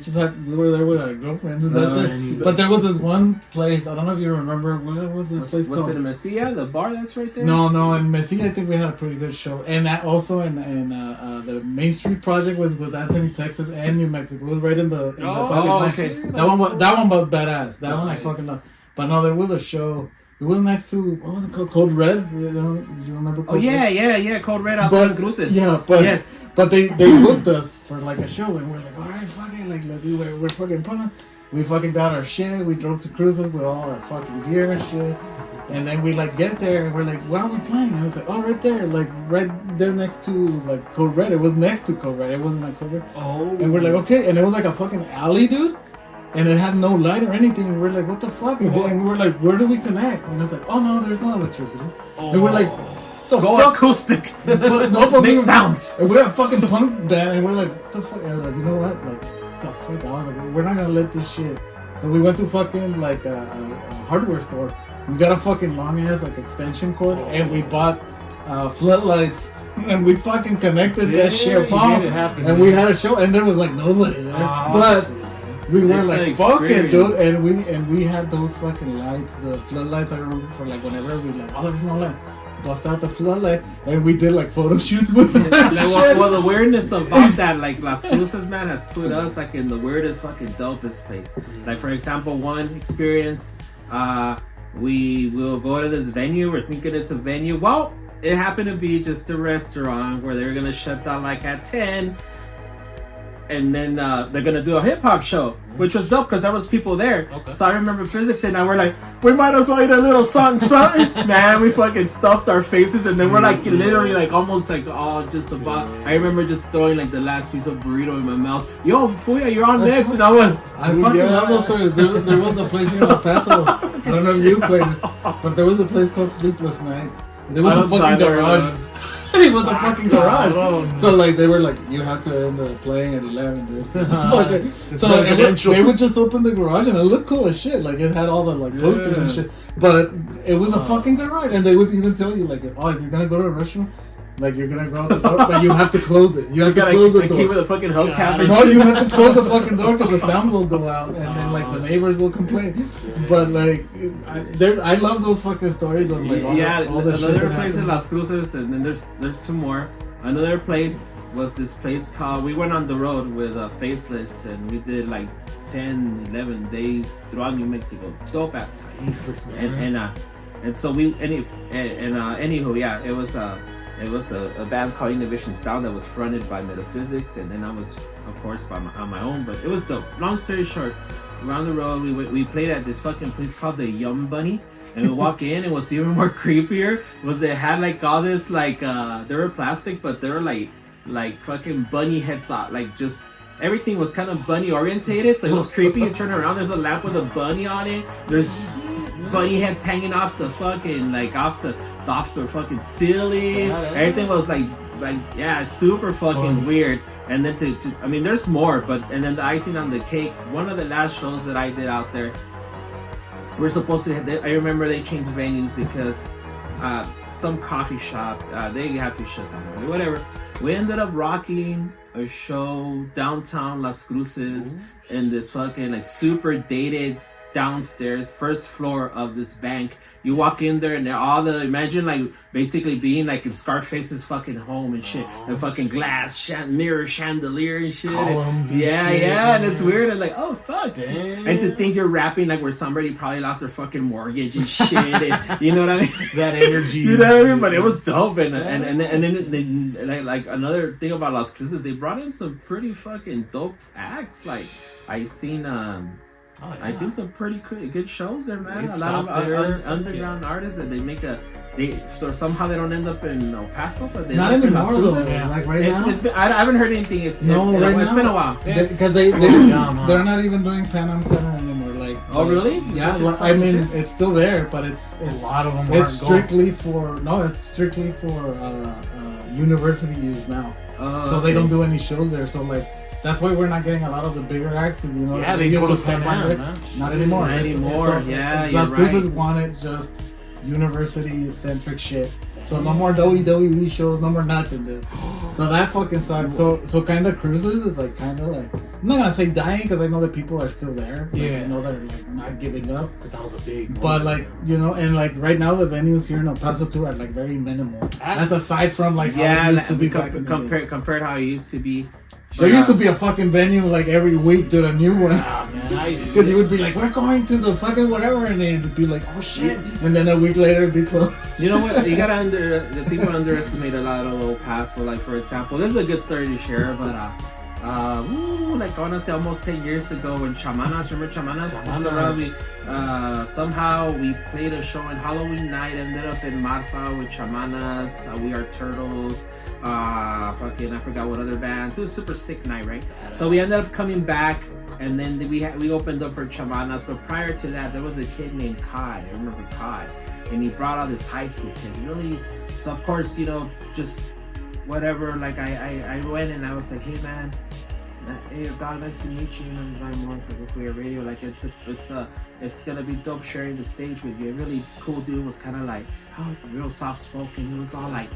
were there with our girlfriends and that's it. But there was this one place, I don't know if you remember, what was the place called? Was it in Mesilla, the bar that's right there? No, in Mesilla I think we had a pretty good show. And that also in the Main Street Project was Anthony, Texas and New Mexico. It was right in the okay. That one was badass. That one I fucking love. But no, there was a show. It was next to, what was it called? Code Red? Did you remember Code Red? Yeah, Code Red out in Cruces. Yeah, but yes. But they booked us for like a show, and we're like, all right, fucking, like, let's do it. We're fucking pulling. We fucking got our shit. We drove to Cruces with all our fucking gear and shit. And then we like get there, and we're like, where are we playing? And it's like, oh, right there, like right there next to like Code Red. It was next to Code Red. It wasn't like Code Red. Oh. And we're like, okay. And it was like a fucking alley, dude. And it had no light or anything. And we're like, what the fuck? And we were like, where do we connect? And it's like, oh no, there's no electricity. Oh. And we're like, go fuck? acoustic. But make sounds. And we're a fucking punk band, and we're like, what the fuck? And we're like, you know what? Like, what the fuck? I was like, we're not gonna let this shit. So we went to fucking like a hardware store. We got a fucking long ass like extension cord, and we bought floodlights, and we fucking connected that shit. And we had a show, and there was like nobody there, but. We were like, fuck it, dude, and we had those fucking lights, the floodlights. I remember for like whenever we like, oh, there's no light, bust out the floodlight, and we did like photo shoots with that shit. Well, the weirdness about that, like Las Cruces, man, has put us like in the weirdest, fucking dopest place. Like for example, one experience, we will go to this venue. We're thinking it's a venue. Well, it happened to be just a restaurant where they're gonna shut down like at 10. And then they're gonna do a hip hop show, which was dope because there was people there. Okay. So I remember Physics and I were like, we might as well eat a little something. Man, we fucking stuffed our faces, and then we're like literally like almost like just about. I remember just throwing like the last piece of burrito in my mouth. Yo, Fuya, you're on next, and I went. I fucking love those stories. There was a place here in El Paso. I don't know if you played it, but there was a place called Sleepless Nights. There was a fucking garage. It was a fucking garage. So like they were like, you have to end up playing at 11, dude. So they would just open the garage, and it looked cool as shit. Like it had all the like posters and shit. But it was a fucking garage, and they would even tell you like, oh, if you're gonna go to a restaurant, like you're gonna go out the door, but you have to close it. You have to close the door. Keep with a fucking hubcap. No, you have to close the fucking door because the sound will go out, and then like the neighbors will complain. But like, I love those fucking stories of like all the shit. Another place in Las Cruces, and then there's two more. Another place was this place called. We went on the road with Faceless, and we did like 10, 11 days throughout New Mexico. Dope ass time. Faceless, man. And so we anywho, yeah, it was a band called Innovation Style that was fronted by Metaphysics, and then I was, of course, on my own. But it was dope. Long story short, around the road, we played at this fucking place called the Yum Bunny, and we walk in, and what's even more creepier was they had like all this like they were plastic, but they were like fucking bunny heads on, like just everything was kind of bunny orientated, so it was creepy. You turn around, there's a lamp with a bunny on it. There's bunny heads hanging off the fucking off the fucking ceiling. Everything was like yeah, super fucking weird. And then I mean, there's more, and then the icing on the cake. One of the last shows that I did out there, we're supposed to. I remember they changed venues because some coffee shop they had to shut down. Whatever. We ended up rocking a show downtown Las Cruces in this fucking like super dated downstairs first floor of this bank. You walk in there and imagine like basically being like in Scarface's fucking home and shit, and fucking glass mirror chandelier and shit. Columns and yeah, shit, and it's weird and like, oh fuck. Damn. And to think you're rapping like where somebody probably lost their fucking mortgage and shit, and, you know what I mean? That energy. You know what I mean? But it was dope, and then they like another thing about Las Cruces, they brought in some pretty fucking dope acts. Like I seen I seen some pretty good shows there, man. A lot of underground artists that so somehow they don't end up in El Paso, but they not end anymore up in Las though. Cruces. Yeah. Like right now, It's been, I haven't heard anything. It's been a while. Because they're not even doing Pan Am Center anymore. Like, oh really? Yeah, I mean it's still there, but it's a lot of them. It's strictly for university use now. So they don't do any shows there. So like. That's why we're not getting a lot of the bigger acts because they used go to step Pan on Am, man. Not anymore. Not anymore. Las Cruces wanted just university centric shit. So no more WWE shows, no more nothing, dude. So that fucking sucks. So kind of Cruises is like kind of like, I'm not gonna say dying because I know that people are still there. Like, I know they're like not giving up. But that was a big. But like and like right now the venues here in El Paso too are like very minimal. That's aside from like how it used to be compared how it used to be. There used to be a fucking venue like every week to a new one. Because you would be like, we're going to the fucking whatever, and they'd be like, oh shit, and then a week later it'd be closed. You know what? You gotta the people underestimate a lot of El Paso. Like for example, this is a good story to share, but like I wanna say almost 10 years ago when Chamanas, remember Chamanas? Somehow we played a show on Halloween night, ended up in Marfa with Chamanas, We Are Turtles, fucking I forgot what other bands. It was a super sick night, right? So we ended up coming back, and then we opened up for Chamanas. But prior to that, there was a kid named Cod. I remember Cod, and he brought all his high school kids. Really, so of course just whatever. Like I went and I was like, hey man. Hey dog, nice to meet you. I'm Zyme One for your radio. Like it's gonna be dope sharing the stage with you. A really cool dude was kind of like real soft spoken. He was all like,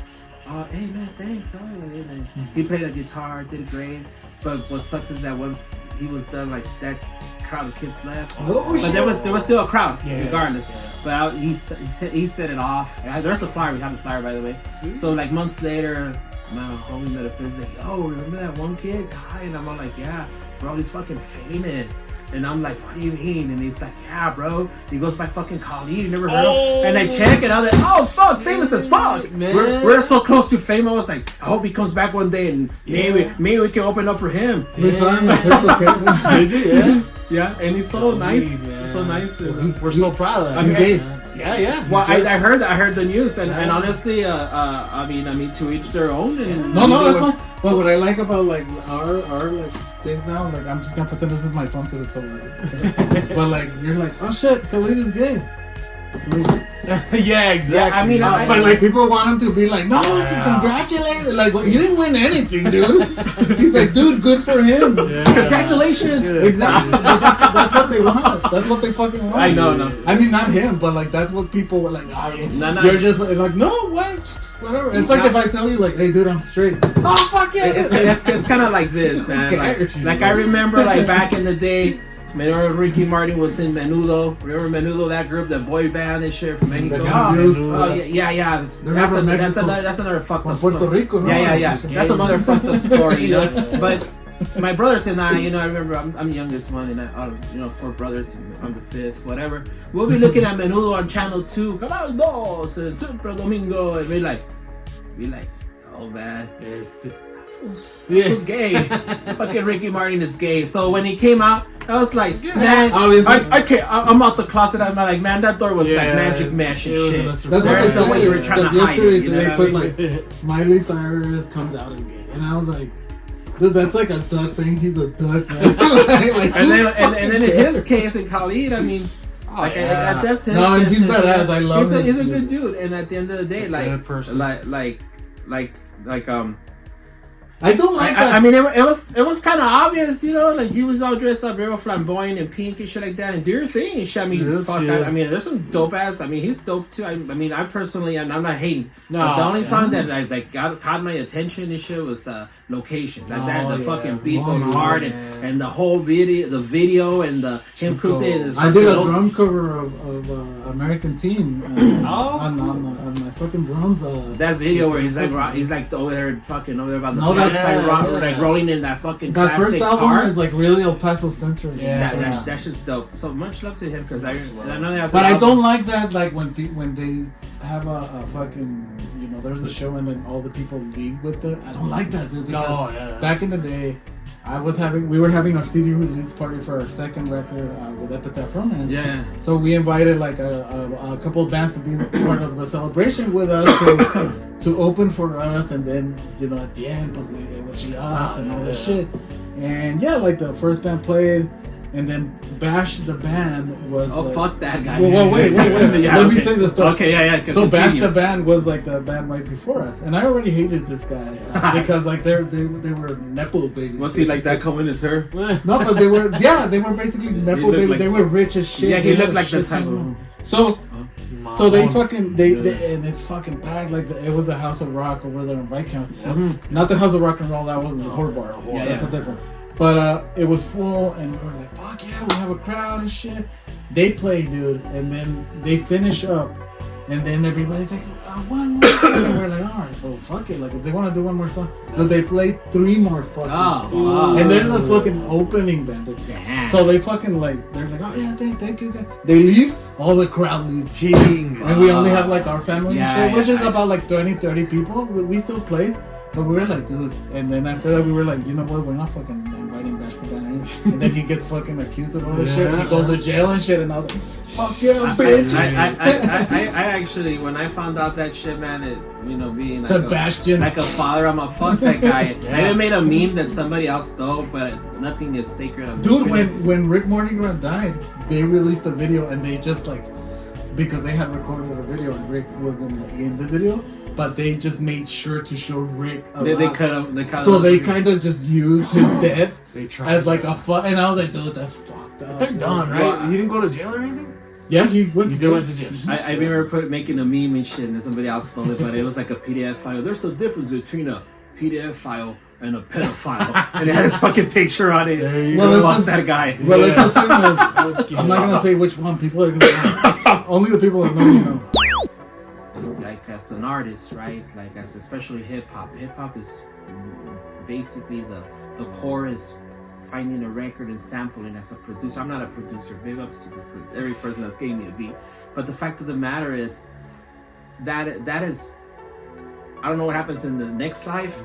hey man, thanks. And he played the guitar, did great. But what sucks is that once he was done, like that crowd of kids left. But there was still a crowd, regardless. But he set it off. There's a flyer. We have a flyer, by the way. Sweet. So like months later. My homie met a friend like, yo, remember that one kid, Kai? And I'm all like, yeah, bro, he's fucking famous. And I'm like, what do you mean? And he's like, yeah, bro, he goes by fucking Kali. You never heard him? And I check, and I was like, oh fuck, famous as fuck. Man. We're so close to fame. I was like, I hope he comes back one day, and maybe we can open up for him. We saw him at Did you? Yeah, and he's so nice, so nice. We're so proud of that. I mean, yeah. Well, I heard the news, and honestly, I mean, to each their own. And no, that's fine. But what I like about like our like things now, like I'm just gonna pretend this is my phone because it's so like, but like you're like, oh shit, Khalid is gay. Sweet. Yeah, exactly. Yeah, I mean, but like people want him to be like, no, congratulations. Like, well, you didn't win anything, dude. He's like, dude, good for him. Yeah. Congratulations. Yeah. Exactly. That's what they want. That's what they fucking want. I know, no. I mean, not him, but like that's what people were like. You're just like, no, what? Whatever. It's like if I tell you, like, hey, dude, I'm straight. Oh, fuck yeah. It's kind of like this, man. Like I remember, like back in the day. Remember Ricky Martin was in Menudo. Remember Menudo, that group, that boy band and shit from Mexico? Yeah. That's another fucked up story. Puerto Rico, no? Yeah. That's another fucked up story, you know? But my brothers and I, I remember I'm the youngest one, and 4 brothers, I'm the 5th, whatever. We'll be looking at Menudo on Channel 2, Cabaldos, and Super Domingo, and we're like, oh man. Who's gay? Fucking Ricky Martin is gay. So when he came out, I was like, man, I'm out the closet. I'm like, man, that door was like magic mesh and shit. That's the way you were trying to hide it. Yesterday they put like Miley Cyrus comes out as gay, and I was like, Dude, that's like a duck saying he's a duck, man. Like, and then in his case, in Khalid, I mean, that's his. No, and he's business. badass. I love him. He's a good dude, and at the end of the day, good person. I don't like that. I mean, it was kind of obvious, you know, like he was all dressed up real flamboyant and pink and shit like that, and do your thing and shit. I mean, Yes, fuck yeah. that. I mean, there's some dope ass. I mean, he's dope too. I mean, I personally, and I'm not hating. No, But the only yeah. song that caught my attention and shit was Location. The yeah. fucking beat Oh, was hard, yeah. and the whole video, and the him cruising. His I did a fucking drum cover of American Teen on my fucking drums. That video where he's like over there fucking over there about the No, south that's- side, yeah. like rolling in that fucking that first classic album car. is like really El Paso centric. Yeah. That's just dope. So much love to him because I know that's. But I don't like that, like when they have a fucking, you know, there's a show and then all the people leave with it. I don't like that, dude. Because back in the day, we were having our CD release party for our second record with Epitaph Romance. Yeah. So we invited like a couple of bands to be part of the celebration with us to open for us, and then, you know, at the end, but it was us and all this shit. And yeah, like the first band played, and then Bash the band was. Oh, fuck that guy. Well, wait. Yeah, Let okay. me say the story. Okay, yeah. So Bash continue. the band was like the band right before us, and I already hated this guy because like they were nepo babies. Was he like that coming as her? No, but they were basically nepo looked babies. like- they were rich as shit. Yeah, he They had looked a like the shit type ton of. So they fucking they and it's fucking packed like it was the House of Rock over there in Viscount. Not the House of Rock and Roll. That was the horror bar. Yeah, That's yeah. a different. But it was full, and we were like, fuck yeah, we have a crowd and shit. They play, dude, and then they finish up, and then everybody's like, one more song. And we're like, alright, well, fuck it. Like, if they want to do one more song, so they play 3 more fucking songs. fuck. And they're the fucking opening band. Damn. So they fucking they're like, oh yeah, thank you guys. They leave, all the crowd leaves. And we only have like our family Yeah, and shit, which is yeah. about like 20, 30 people. We still played, but we were like, dude. And then after that, we were like, you know what? We're not fucking inviting Bash to that. And then he gets fucking accused of all this shit. He goes to jail and shit, and all that. Fuck yeah, bitch. I actually, when I found out that shit, man, it, you know, being like Sebastian. like a father, I'm a fuck that guy. I even made a meme that somebody else stole, but nothing is sacred on the Dude, internet. when Rick Morningstar died, they released a video, and they just like, because they had recorded a video and Rick wasn't in the video, but they just made sure to show Rick a They lot. cut him. So they kind of just used his death They tried as like a fun, and I was like, dude, that's fucked up. They're done, right? He didn't go to jail or anything? Yeah, he went He to did went to jail. I remember making a meme and shit, and somebody else stole it, but it was like a PDF file. There's a difference between a PDF file and a pedophile, and it had his fucking picture on it. There you Well, go. it's Fuck just- that guy. Well, it's the same as, Okay. I'm not gonna say which one. People are gonna only the people that know you know. Like as an artist, right? Like as especially hip hop. Hip hop is basically the core is finding a record and sampling. As a producer, I'm not a producer. Big ups to every person that's giving me a beat. But the fact of the matter is that is, I don't know what happens in the next life,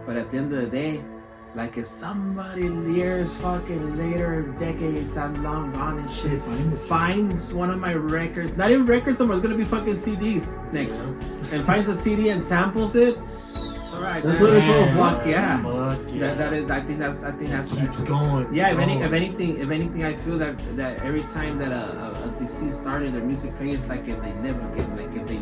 but at the end of the day, like if somebody years fucking later, decades, I'm long gone and shit, finds one of my records, not even records anymore, it's gonna be fucking CDs next, and finds a CD and samples it, it's alright. That's what it's all about. Fuck yeah. Fuck yeah. That is, I think that's Keeps going. yeah. If anything, I feel that every time that a deceased started their music playing, it's like if they never get, like if they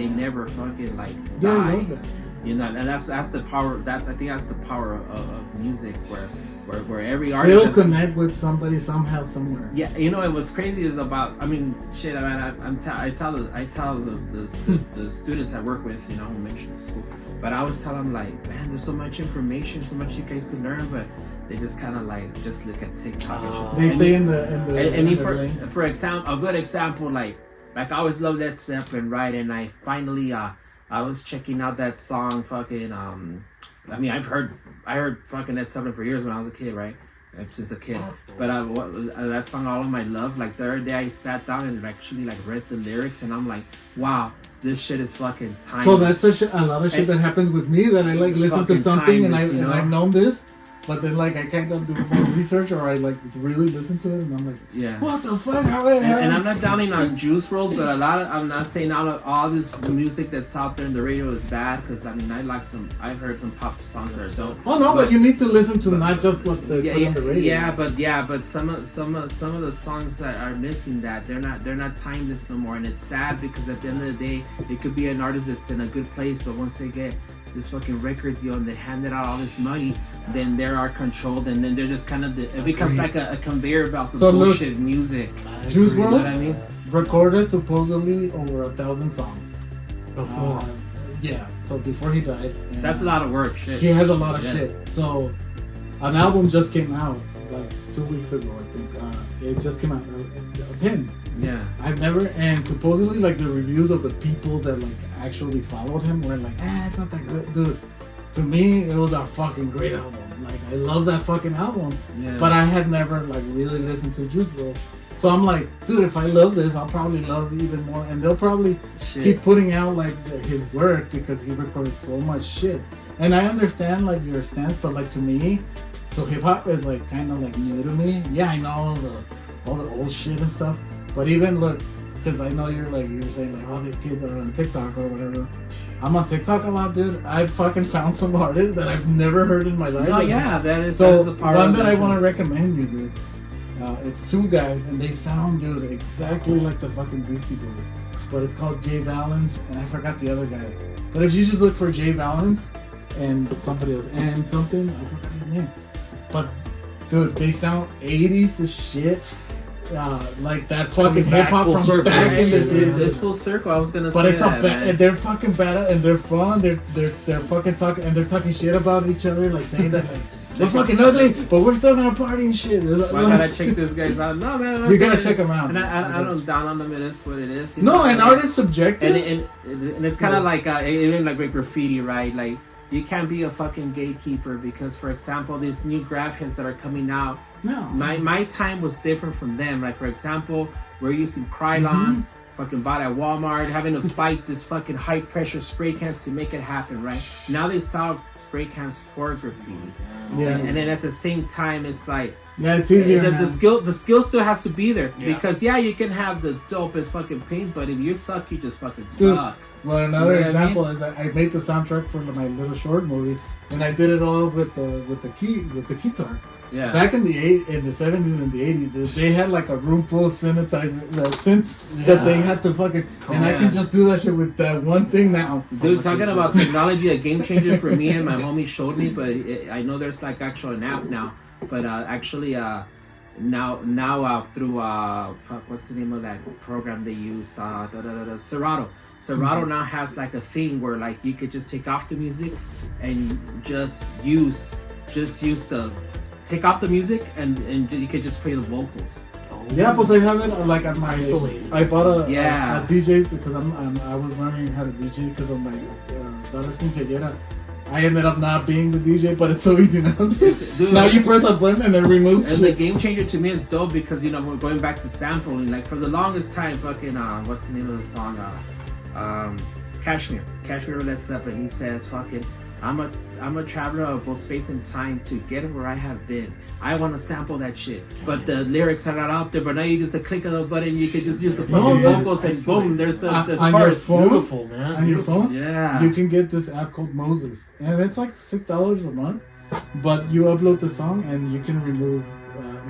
never fucking like Yeah, I die. love that. You know, and that's the power. I think that's the power of music, where every artist They'll has- connect with somebody somehow, somewhere. Yeah, you know, and what's crazy is about. I mean, shit. I tell the students I work with, you know, who mentioned school, but I always tell them like, man, there's so much information, so much you guys could learn, but they just kind of like just look at TikTok and shit. They And stay you- in the and in the lane. for example, a good example, like I always loved Led Zeppelin, right? And I finally I was checking out that song, fucking I mean, I heard fucking Led Zeppelin for years when I was a kid, right? Since a kid, but that song, All of My Love, like the other day I sat down and actually like read the lyrics, and I'm like, wow, this shit is fucking timeless. So that's a lot of shit that happens with me, that I like listen to Fucking something and timeless, you know? I've known this, But then like I kind of do more research, or I like really listen to it, and I'm like, Yeah. what the fuck? And I'm not downing on Juice WRLD, but I'm not saying all this music that's out there in the radio is bad, because I mean I've heard some pop songs that are dope. Oh no, but you need to listen to not just what they put on the radio. But some of the songs that are missing that they're not timeless no more, and it's sad because at the end of the day, it could be an artist that's in a good place, but once they get this fucking record deal and they handed out all this money, then they are controlled, and then they're just kind of it becomes like a conveyor belt of bullshit music. Juice WRLD, you know what I mean? recorded supposedly over 1,000 songs Before. Yeah, so before he died. That's a lot of work. Shit. He has a lot of shit. So an album just came out like 2 weeks ago, I think. It just came out of him. Yeah. I've never, and supposedly like the reviews of the people that like actually followed him were like, it's not that good, dude. To me, it was a fucking great album. Like I love that fucking album, but I had never like really listened to Juice WRLD. So I'm like, dude, if I love this, I'll probably love even more, and they'll probably keep putting out like his work because he recorded so much shit. And I understand like your stance, but like to me, so hip hop is like kind of like new to me. Yeah, I know all the old shit and stuff, but even look, because I know you're saying like, oh, these kids are on TikTok or whatever. I'm on TikTok a lot, dude. I fucking found some artists that I've never heard in my life. Oh yeah, that is so that is a part one of that I want to recommend you, dude. It's two guys, and they sound, dude, exactly like the fucking Beastie Boys. But it's called Jay Valens, and I forgot the other guy. But if you just look for Jay Valens and somebody else, and something, I forgot his name. But, dude, they sound 80s as shit. Like that fucking hip hop from back in the days. It's full circle. I was gonna say but it's that, they're fucking bad and they're fun. They're fucking talking, and they're talking shit about each other, like saying that like we're fucking ugly, but we're still gonna party and shit. Why gotta check this guys out? No man, you gotta check them out. And I don't down on them. It is what it is. You know? And art is subjective. And it's kind of like even like with graffiti, right? Like you can't be a fucking gatekeeper because, for example, these new graph hits that are coming out. No. My time was different from them. Like, for example, we're using Krylons, fucking bought at Walmart, having to fight this fucking high pressure spray cans to make it happen, right? Now they sell spray cans for graffiti. Yeah. And then at the same time, it's like, yeah, it's easier. The skill still has to be there. Yeah. Because, you can have the dopest fucking paint, but if you suck, you just fucking suck. Well, another example is that I made the soundtrack for my little short movie, and I did it all with the guitar. Yeah. Back in the 70s and the 80s, they had like a room full of synths that they had to fucking, and I can just do that shit with that one thing now. Dude, talking about technology, a game changer for me, and my homie showed me, but I know there's like actual an app now, but actually now through what's the name of that program they use? Serato. Serato now has like a thing where like you could just take off the music and just use the. Take off the music and you can just play the vocals. Yeah, but I have it like at my. I bought a DJ because I was learning how to DJ because of my daughter's quinceañera. I ended up not being the DJ, but it's so easy now. Dude, now you press a button and it removes. And the game changer to me is dope because we're going back to sampling. Like for the longest time, fucking what's the name of the song? Kashmir Led Zeppelin. He says, "Fucking, I'm a traveler of both space and time to get where I have been. I want to sample that shit, but the lyrics are not out there. But now you just a click of the button, you can just use the fucking vocals and boom, there's chorus. Beautiful, man. On your phone, yeah, you can get this app called Moses, and it's like $6 a month. But you upload the song and you can remove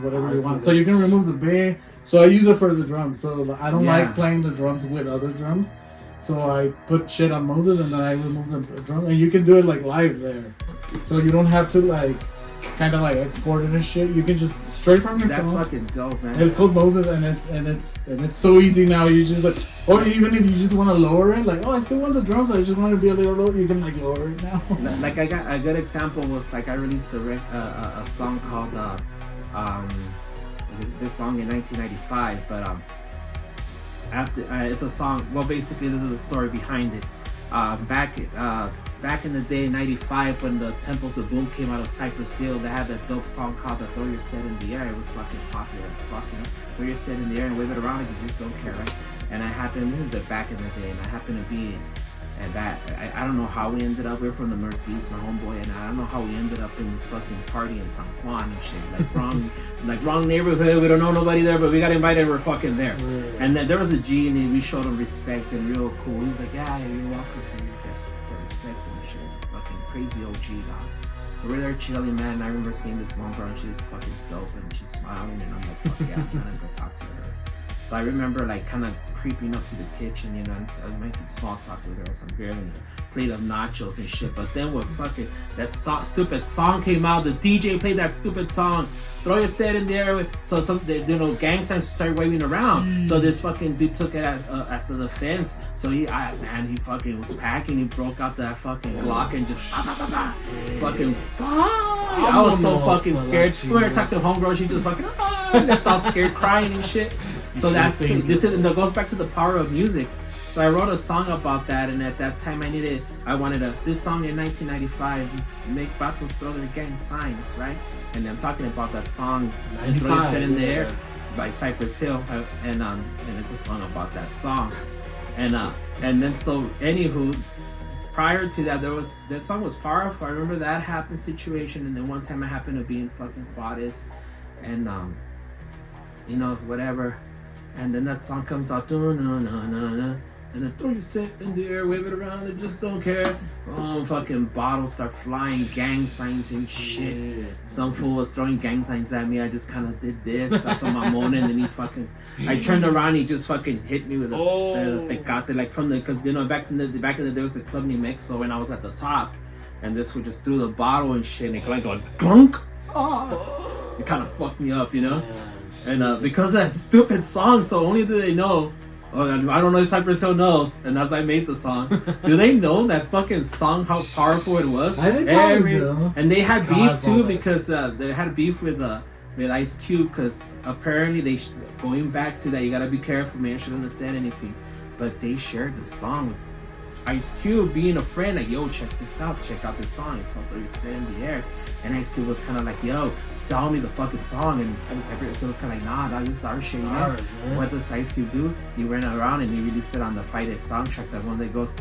whatever you want. So you can remove the bass. So I use it for the drums. So I don't like playing the drums with other drums. So I put shit on Moses and then I remove the drum, and you can do it like live there. So you don't have to like kind of like export it and shit. You can just straight from your phone. That's fucking dope, man. It's called Moses, and it's so easy now. You just like, or even if you just want to lower it, like, I still want the drums. I just want to be a little lower. You can like lower it now. Like I got a good example was like I released a song called this song in 1995, but it's a song. Well, basically, this is the story behind it. Back in the day, '95, when the Temples of Boom came out of Cypress Hill, they had that dope song called "The Throw Your Set in the Air." It was fucking popular as fuck, Throw your set in the air and wave it around, and you just don't care, right? And this is the back in the day, and I happened to be And that I don't know how we ended up. We're from the Northeast, my homeboy, and I don't know how we ended up in this fucking party in San Juan and shit. Like wrong neighborhood. We don't know nobody there, but we got invited. We're fucking there. And then there was a G, and we showed him respect and real cool. He was like, yeah, you're welcome to your guest for respect and shit. Fucking crazy OG dog. So we're there chilling, man. And I remember seeing this one girl, and she's fucking dope, and she's smiling, and I'm like, fuck yeah, I'm gonna go talk to her. So I remember like kind of creeping up to the kitchen, you know, and I was making small talk with her. So I'm grabbing a plate of nachos and shit. But then when fucking that stupid song came out, the DJ played that stupid song, throw your set in there. So some, gang signs started waving around. So this fucking dude took it as an offense. So he fucking was packing. He broke out that fucking Glock and just fucking. I was so fucking scared. When I talked to homegirl, she just fucking left all scared, crying and shit. So that goes back to the power of music. So I wrote a song about that, and at that time I wanted this song in 1995, make Patos Brother Gang signs, right? And I'm talking about that song, Throw Your Set in the Air by Cypress Hill, and it's a song about that song. And then so anywho, prior to that, that song was powerful. I remember that happened situation, and then one time I happened to be in fucking Juarez, and whatever. And then that song comes out, and then throw your set in the air, wave it around, and just don't care. Oh, fucking bottles start flying, gang signs and shit. Some fool was throwing gang signs at me. I just kind of did this, Paso Mamon, and then I turned around, he just fucking hit me with a tecate, like because back in the day there was a club named Exo, and I was at the top, and this would just threw the bottle and shit, and it like going clunk. Oh, it kind of fucked me up, And because of that stupid song, so only do they know. I don't know if Cypress Hill knows, and as I made the song, do they know that fucking song, how powerful it was? I think probably do. And they had beef too, because they had beef with Ice Cube, because apparently going back to that, you gotta be careful, man, shouldn't have said anything, but they shared the song with Ice Cube, being a friend, like, yo, check this out, check out this song, it's called Throw Your Set in the Air. And Ice Cube was kind of like, yo, sell me the fucking song. And I was like, so it was kind of like, nah, dog, this is our shit, man. What does Ice Cube do? He ran around and he released it on the Fight It soundtrack. That one that goes,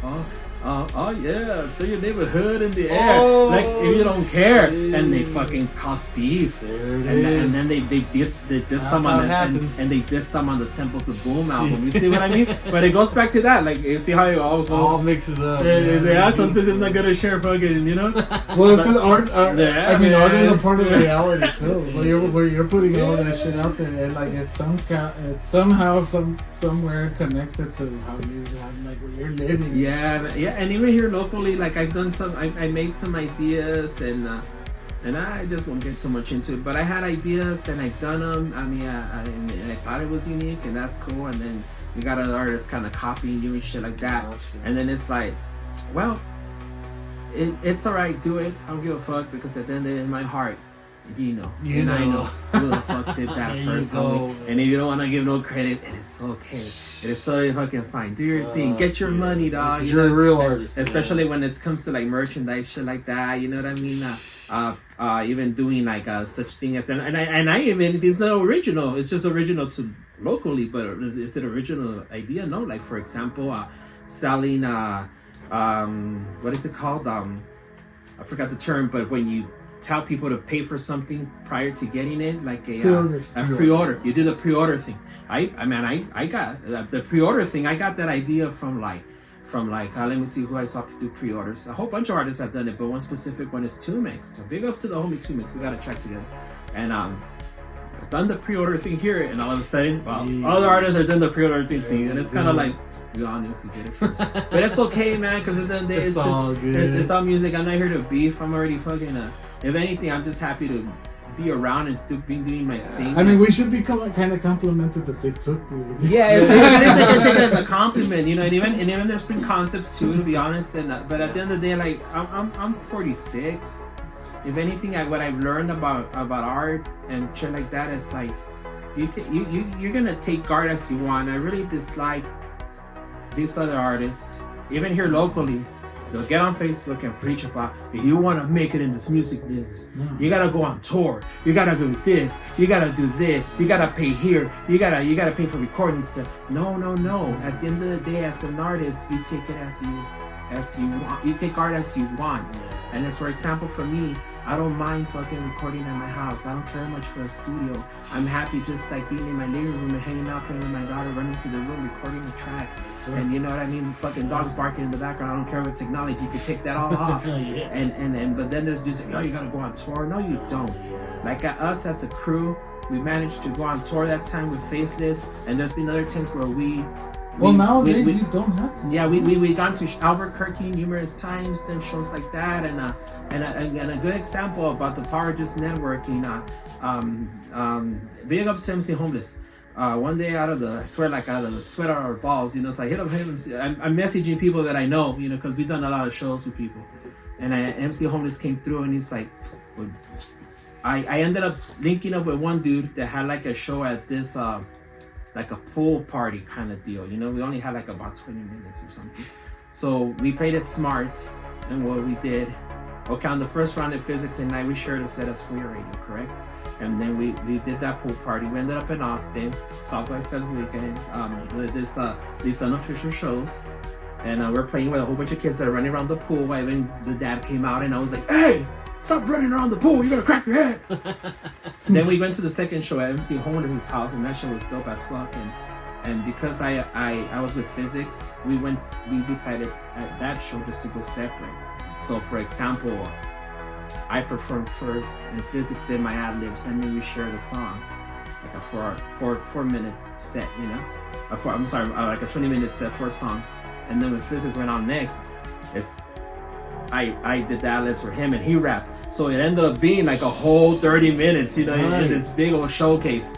oh yeah, throw your neighborhood in the air, like if you don't care. And they fucking cause beef. And then they dissed them on and they dissed them on the Temples of Boom album. You see what I mean? But it goes back to that. Like you see how it all goes. All mixes up. Sometimes it's not gonna share fucking, Well, it's because art is a part of reality too. So you're putting all that shit out there, and like it's somehow somewhere connected to how you like where you're living. Yeah, and even here locally, like I've done I made some ideas, and I just won't get so much into it, but I had ideas and I've done them. I mean, I thought it was unique, and that's cool. And then you got other artists kind of copying you and shit like that. And then it's like, well, it's alright, do it. I don't give a fuck, because at the end of the day, in my heart, I know who the fuck did that first, homie. And if you don't want to give no credit, it is okay. It is totally fucking fine. Do your thing. Get your money, dog. You're a real artist. Especially when it comes to like merchandise, shit like that. You know what I mean? Even doing like such thing as and I even, it's not original. It's just original to locally, but is it original idea? No. Like for example, selling what is it called? I forgot the term, but when you tell people to pay for something prior to getting it, like a pre-order. You do the pre-order thing. I got the pre-order thing. I got that idea from like let me see who I saw do pre-orders. A whole bunch of artists have done it, but one specific one is Tumix. So big ups to the homie Tumix. We got a track together, and I've done the pre-order thing here, and all of a sudden, other artists are doing the pre-order thing, and it's kind of like, we all knew who did it first. But it's okay, man, because at the end of the day, it's all music. I'm not here to beef. I'm already fucking if anything, I'm just happy to be around and still be doing my thing. I mean, we should be kind of complimented that they took the... Yeah, they can take it as a compliment, and even there's been concepts too, to be honest. And but at the end of the day, like I'm 46. If anything, what I've learned about art and shit like that is like you're gonna take art as you want. I really dislike these other artists, even here locally. They'll get on Facebook and preach about, if you want to make it in this music business, you gotta go on tour, you gotta do this, you gotta do this, you gotta pay here, you gotta pay for recording stuff. No. At the end of the day, as an artist, you take it as you want. You take art as you want. And as for example, for me, I don't mind fucking recording at my house. I don't care much for a studio. I'm happy just like being in my living room and hanging out, playing with my daughter, running through the room, recording a track. Sure. And you know what I mean? Fucking dogs barking in the background. I don't care what technology. You can take that all off. Yeah. And but then there's just, oh, you gotta go on tour. No, you don't. Like us as a crew, we managed to go on tour that time with Faceless. And there's been other times where nowadays you don't have to. yeah, we gone to Albuquerque numerous times, done shows like that, and a good example about the power of just networking. Big ups to MC Homeless. One day out of the sweat of our balls, so I hit up him. I'm messaging people that I know, because we've done a lot of shows with people, and MC Homeless came through, and he's like, well, I ended up linking up with one dude that had like a show at this. Like a pool party kind of deal, we only had like about 20 minutes or something. So we played it smart, and what we did, okay, on the first round of Physics and Night, we shared a set as for your radio, correct? And then we did that pool party. We ended up in Austin, South by Southwest weekend, with these unofficial shows. And we're playing with a whole bunch of kids that are running around the pool. Even the dad came out, and I was like, hey, stop running around the pool, you're gonna crack your head. Then we went to the second show at MC Homeless's house, and that show was dope as fuck. And because I was with Physics, we decided at that show just to go separate. So for example, I performed first, and Physics did my ad-libs, and then we shared a song, like a four minute set, like a 20-minute set, 4 songs. And then when Physics went on next, I did the ad-libs for him, and he rapped. So it ended up being like a whole 30 minutes, in this big old showcase.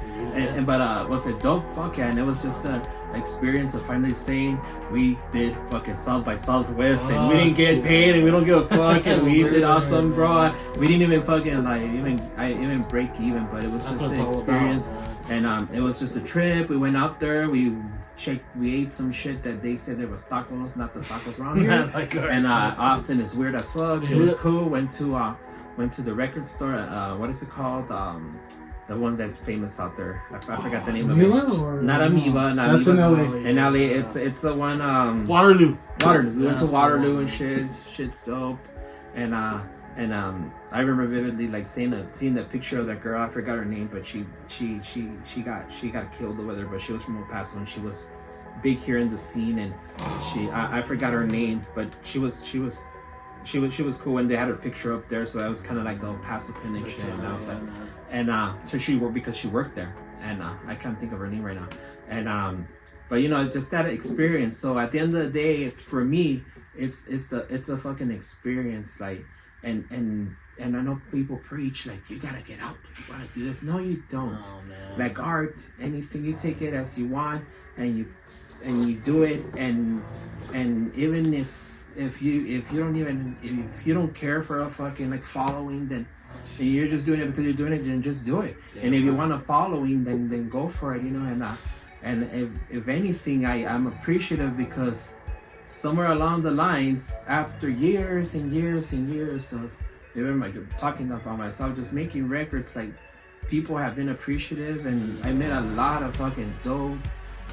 But was it dope? Fuck yeah. And it was just an experience of finally saying we did fucking South by Southwest, and we didn't get paid, and we don't give a fuck, and we did awesome, bro. We didn't even fucking even break even, but it was just an experience. And it was just a trip. We went out there, we ate some shit that they said there was tacos, not the tacos around here. And Austin is weird as fuck. It was cool. Went to the record store. What is it called? The one that's famous out there. I forgot the name of it. Not Amoeba. That's in LA. In LA, it's the one. Waterloo. We went to Waterloo and shit. Shit's dope. And I remember vividly like seeing the picture of that girl. I forgot her name, but she got killed or whatever. But she was from El Paso, and she was big here in the scene. And I forgot her name, but she was cool, and they had her picture up there, so that was kind of like the El Paso connection. And I was like, so she worked because she worked there, and I can't think of her name right now. And but just that experience. So at the end of the day, for me, it's a fucking experience. Like, and I know people preach like you gotta get out, you gotta do this. No, you don't. Oh, like art, anything, you take it as you want, and you do it, and even if you don't care for a fucking like following, then you're just doing it because you're doing it, then just do it. Damn. And if you want a following, then go for it, and if anything, I'm appreciative because somewhere along the lines, after years and years and years of even like talking about myself, just making records, like people have been appreciative, and I met a lot of fucking dope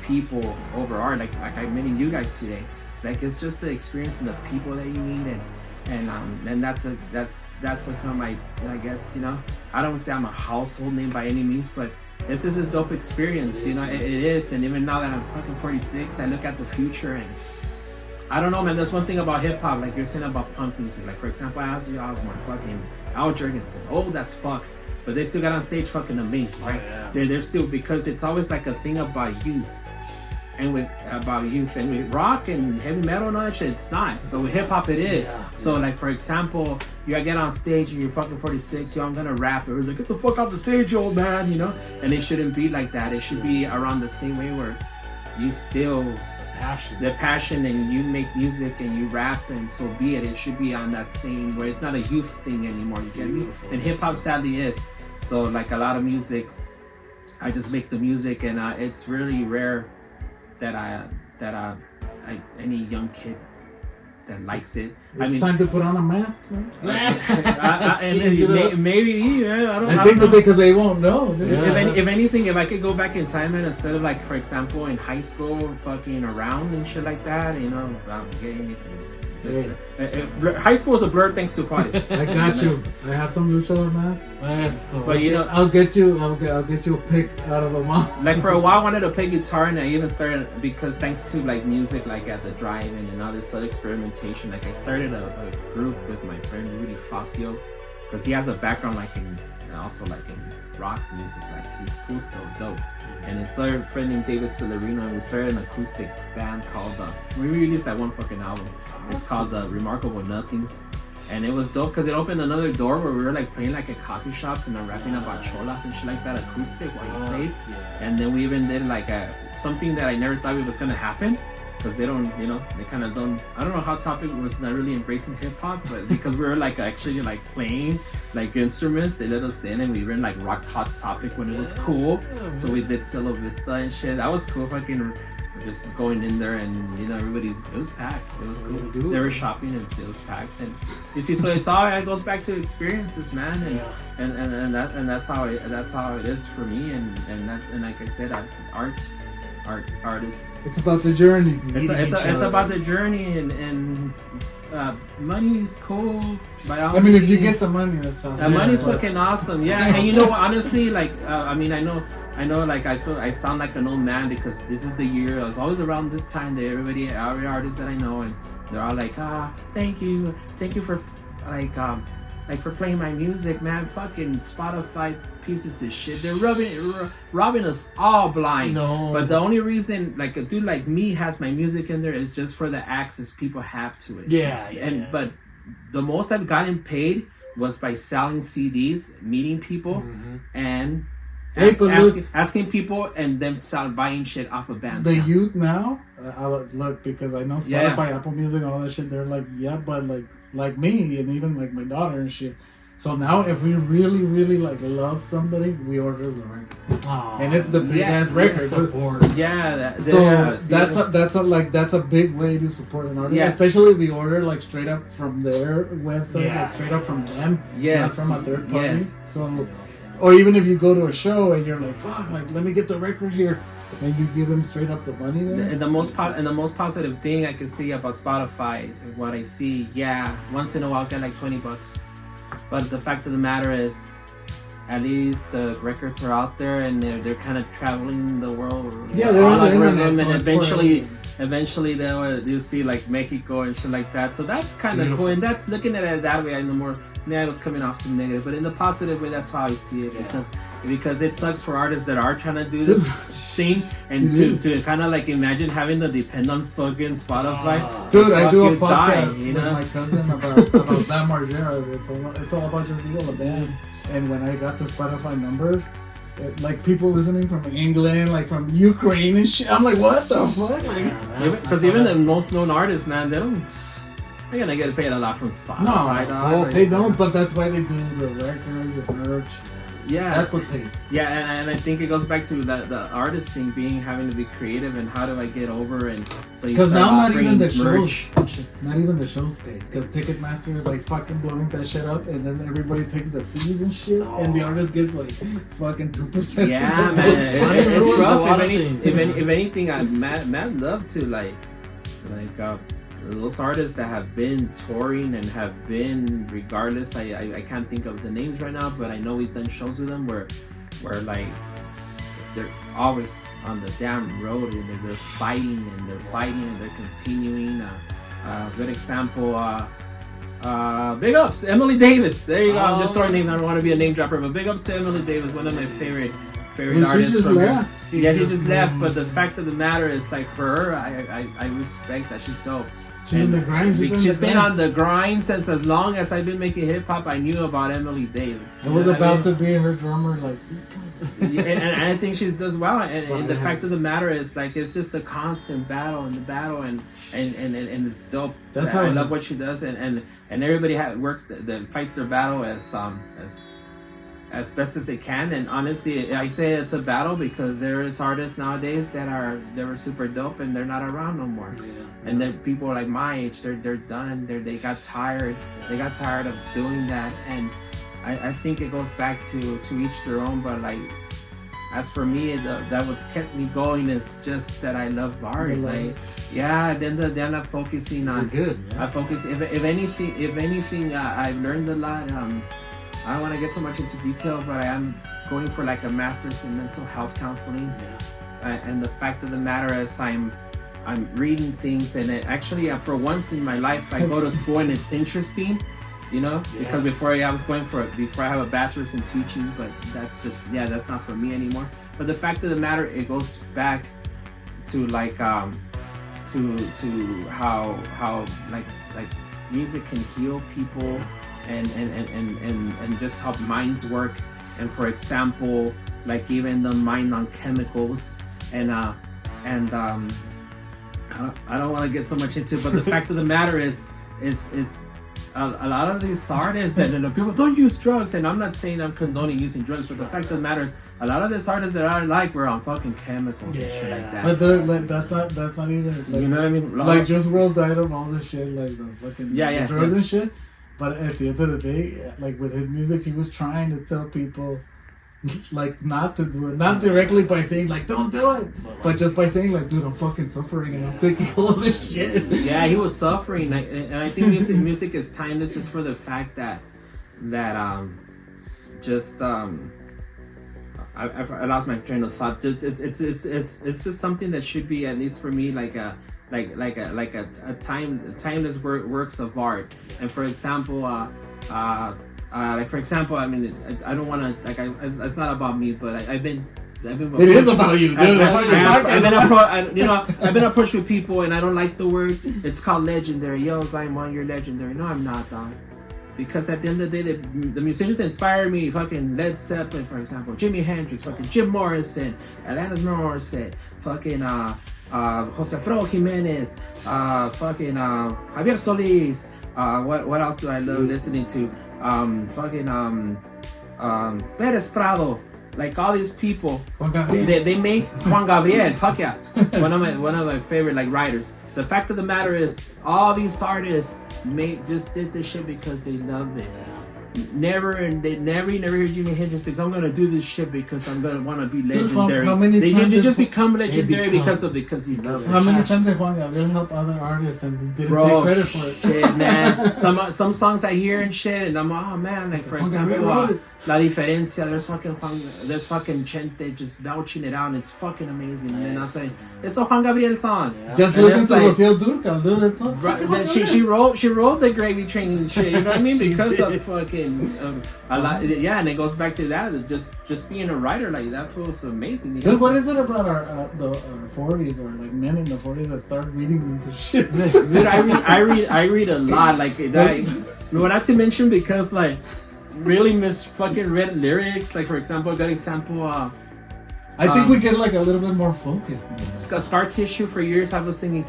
people over art, like I'm meeting you guys today. Like, it's just the experience and the people that you meet, and that's come, I guess, I don't say I'm a household name by any means, but it's just a dope experience, it is. And even now that I'm fucking 46, I look at the future, and I don't know, man, there's one thing about hip hop, like you're saying about punk music, like for example, Ozzy Osbourne, fucking Al Jurgensen, old as fuck, but they still got on stage fucking amazing, right? Oh, yeah. They're still, because it's always like a thing about youth. And with rock and heavy metal and all that shit, it's not. But with hip hop, it is. Yeah. So, like, for example, you get on stage and you're fucking 46, I'm gonna rap. It was like, get the fuck off the stage, you old man, And it shouldn't be like that. It should be around the same way where you still the passion, and you make music and you rap, and so be it. It should be on that same where it's not a youth thing anymore. You get me? And hip hop sadly is. So, like a lot of music, I just make the music, and it's really rare that any young kid that likes it. It's time to put on a mask. Maybe I think because they won't know. If anything, if I could go back in time, and instead of like, for example, in high school, fucking around and shit like that, I'm getting High school is a blur thanks to Juarez. I got you. I have some luchador masks. But you know, I'll get you a pick out of a mom. like for a while I wanted to play guitar, and I even started because thanks to like music, like at the drive-in and all this other experimentation, like I started a group with my friend Rudy Facio, because he has a background like in also like in rock music, like he's cool, so dope. And his other friend named David Celerino, and we started an acoustic band called we released that one fucking album. It's called Remarkable Nothings. And it was dope because it opened another door where we were like playing like at coffee shops and rapping about cholas and shit like that, acoustic while you played. And then we even did like something that I never thought it was gonna happen, because they don't, you know, they kind of don't. I don't know how Topic was not really embracing hip hop, but because we were like actually like playing like instruments, they let us in, and we were in like rock Hot Topic when it was cool. So we did Cielo Vista and shit. That was cool. Fucking just going in there, and you know, everybody, it was packed. It was cool. They were shopping and it was packed. And you see, so it goes back to experiences, man, and that's how it is for me. And like I said, artists. It's about the journey. It's about the journey, and money is cool. I mean, if you get the money, that's awesome. The money's fucking awesome, yeah. And you know what? Honestly, like, I mean, I know. Like, I feel I sound like an old man because this is the year. I was always around this time that every artist that I know, and they're all like, thank you for for playing my music, man. Fucking Spotify pieces of shit. They're robbing us all blind. No. But the only reason, like, a dude like me has my music in there is just for the access people have to it. Yeah. But the most I've gotten paid was by selling CDs, meeting people, and asking people, and them buying shit off of Bandcamp. The youth now, I look, because I know Spotify, Apple Music, all that shit. They're like, yeah, but like me, and even like my daughter and shit. So now, if we really, really like love somebody, we order the record, and it's the big ass record. Support. That's a big way to support an artist, especially if we order like straight up from their website, like straight up from them, not from a third party. So. Or even if you go to a show and you're like, fuck, like, let me get the record here, and you give them straight up the money there. And the most positive thing I can see about Spotify, what I see, once in a while I get like $20. But the fact of the matter is, at least the records are out there, and they're kind of traveling the world. Yeah, they're on the internet. And eventually you'll see like Mexico and shit like that. So that's kind of cool. And that's, looking at it that way, I know more. I was coming off the negative, but in the positive way, that's how I see it. Because it sucks for artists that are trying to do this thing, and to kind of like imagine having to depend on fucking Spotify. Dude, I do a podcast with my cousin about Bam Margera. It's all about just the band. And when I got the Spotify numbers, like people listening from England, like from Ukraine and shit, I'm like, what the fuck? Because even the most known artists, man, they're gonna get paid a lot from Spotify. No, they don't, but that's why they do the records, the merch. Yeah, that's what pays. Yeah, and I think it goes back to the artist thing, having to be creative, and how do I get over, and so you start now offering not even the merch. Not even the shows pay, because Ticketmaster is like fucking blowing that shit up, and then everybody takes their fees and shit, and the artist gets like fucking 2%. Yeah, man, it's rough. If anything, I'd mad love to like those artists that have been touring and have been, regardless, I can't think of the names right now, but I know we've done shows with them where like they're always on the damn road, and they're fighting and they're continuing. Good example, big ups, Emily Davis. There you go. I'm just throwing names. I don't want to be a name dropper, but big ups to Emily Davis, one of my favorite artists from her. She just left, but the fact of the matter is, like, for her, I respect that. She's dope. She's on the grind. She's been on the grind since as long as I've been making hip hop. I knew about Emily Davis. I was about to be her drummer, like this guy. and I think she does well. And the fact of the matter is, like, it's just a constant battle, and it's dope. That's how I love what she does, and everybody works that fights their battle as best as they can. And honestly, I say it's a battle because there is artists nowadays that were super dope, and they're not around no more. And then people like my age, they're done. They got tired. They got tired of doing that. And I think it goes back to each their own. But like, as for me, that what's kept me going is just that I love art. Like, yeah. Then I'm focusing on. Good. Yeah. I focus. If anything, I've learned a lot. I don't want to get so much into detail, but I am going for like a master's in mental health counseling. Yeah. And the fact of the matter is, I'm reading things, and it actually, for once in my life, I go to school and it's interesting. You know, because before I have a bachelor's in teaching, but that's not for me anymore. But the fact of the matter, it goes back to like to how like music can heal people and just how minds work. And for example, like even the mind on chemicals and I don't want to get so much into it, but the fact of the matter is a lot of these artists that people don't use drugs, and I'm not saying I'm condoning using drugs, but the fact of the matter is a lot of these artists that I like were on fucking chemicals and shit like that. But that's not even like, you know what I mean? Like Juice WRLD died of all this shit, like the fucking drugs and shit. But at the end of the day, like with his music, he was trying to tell people like not to do it, not directly by saying like don't do it, but just by saying like, dude, I'm fucking suffering and I'm taking all this shit. Yeah, he was suffering, and I think music is timeless just for the fact that I lost my train of thought. It's just something that should be, at least for me, like a timeless works of art. And for example, I mean, I don't want to, like, it's not about me, but I've been. It is about you, dude. I've been approached with people, and I don't like the word. It's called legendary. Yo, Zyme, you're legendary. No, I'm not, dog. Because at the end of the day, the musicians that inspire me, fucking Led Zeppelin, for example, Jimi Hendrix, fucking Jim Morrison, Alanis Morissette, fucking Jose Alfredo Jimenez, fucking Javier Solis. What else do I love listening to? Pérez Prado. Like all these people, they make Juan Gabriel. Fuck yeah, one of my favorite like writers. The fact of the matter is, all these artists just did this shit because they love it. Never heard Jimi Hendrix say, I'm gonna do this shit because I'm gonna want to be legendary. They just become legendary because he loves it. How many times did Juan Gabriel help other artists and didn't take credit for it? Shit, man. Some songs I hear and shit, and I'm oh man, like for example, La Diferencia. There's fucking Chente just vouching it out, and it's fucking amazing. And I say, it's a Juan Gabriel song. Yeah. Just listen to Rocío Dúrcal, dude. It's not right, she wrote the Gravy Train and shit. You know what I mean? Because of fucking a lot. Yeah, and it goes back to that. Just being a writer like that feels amazing. Dude, what is it about our 40s or like men in the 40s that start reading into shit? Dude, I read a lot. Like not to mention because like. Really read lyrics. Like for example, I got example. I think we get like a little bit more focused. Scar Tissue. For years, I was singing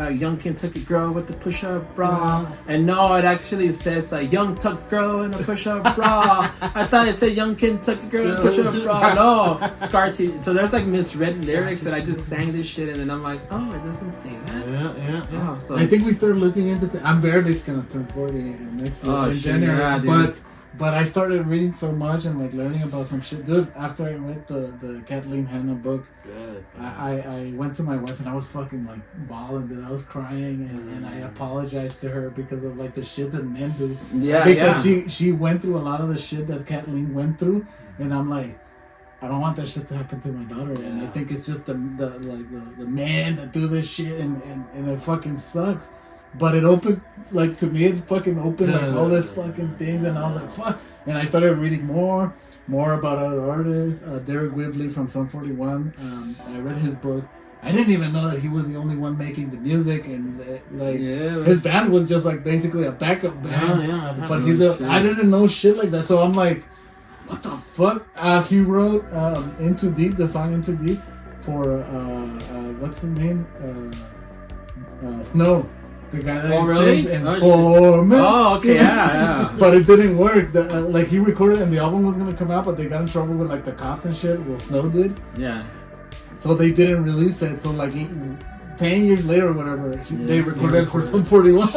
young Kentucky girl with the push-up bra, and no, it actually says young tuck girl in a push-up bra. I thought it said young Kentucky girl in a push-up bra. No, Scar Tissue. So there's like misread lyrics that I just sang this shit, and then I'm like, oh, it doesn't say that. Yeah. Oh, so I think we started looking into. I'm barely gonna turn 40 next year in January, but I started reading so much and like learning about some shit, dude. After I read the Kathleen Hanna book, I went to my wife and I was fucking like bawling, dude. I was crying and I apologized to her because of like the shit that men do. Yeah, because she went through a lot of the shit that Kathleen went through, and I'm like, I don't want that shit to happen to my daughter. Yeah. And I think it's just the men that do this shit and it fucking sucks. But it opened, like, to me, it fucking opened, like, all this fucking things, and I was like, fuck. And I started reading more about other artists. Derek Whibley from Sum 41. I read his book. I didn't even know that he was the only one making the music, and, his band was just, like, basically a backup band. But I didn't know shit like that, so I'm like, what the fuck? He wrote Into Deep, the song Into Deep, for, what's his name? Snow. The guy that really? Okay, yeah. But it didn't work. Like he recorded and the album was gonna come out, but they got in trouble with like the cops and shit. Well, Snow did. Yeah. So they didn't release it. So like 10 years later or whatever, they recorded it for recorded some 41.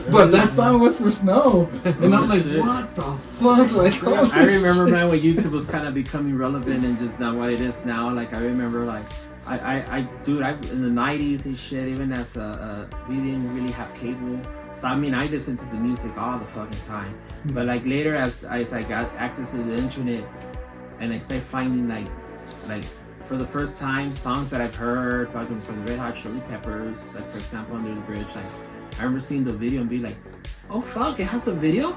But that song was for Snow. And I'm like, shit. what the fuck? Like, I remember, man, when YouTube was kind of becoming relevant and just not what it is now. Like, I remember, like, dude, in the 90s and shit, even as we didn't really have cable. So, I mean, I listened to the music all the fucking time. But, like, later, as I got access to the internet and I started finding, like, for the first time, songs that I've heard, fucking from the Red Hot Chili Peppers, like, for example, Under the Bridge, like, I remember seeing the video and be like, oh, fuck, it has a video?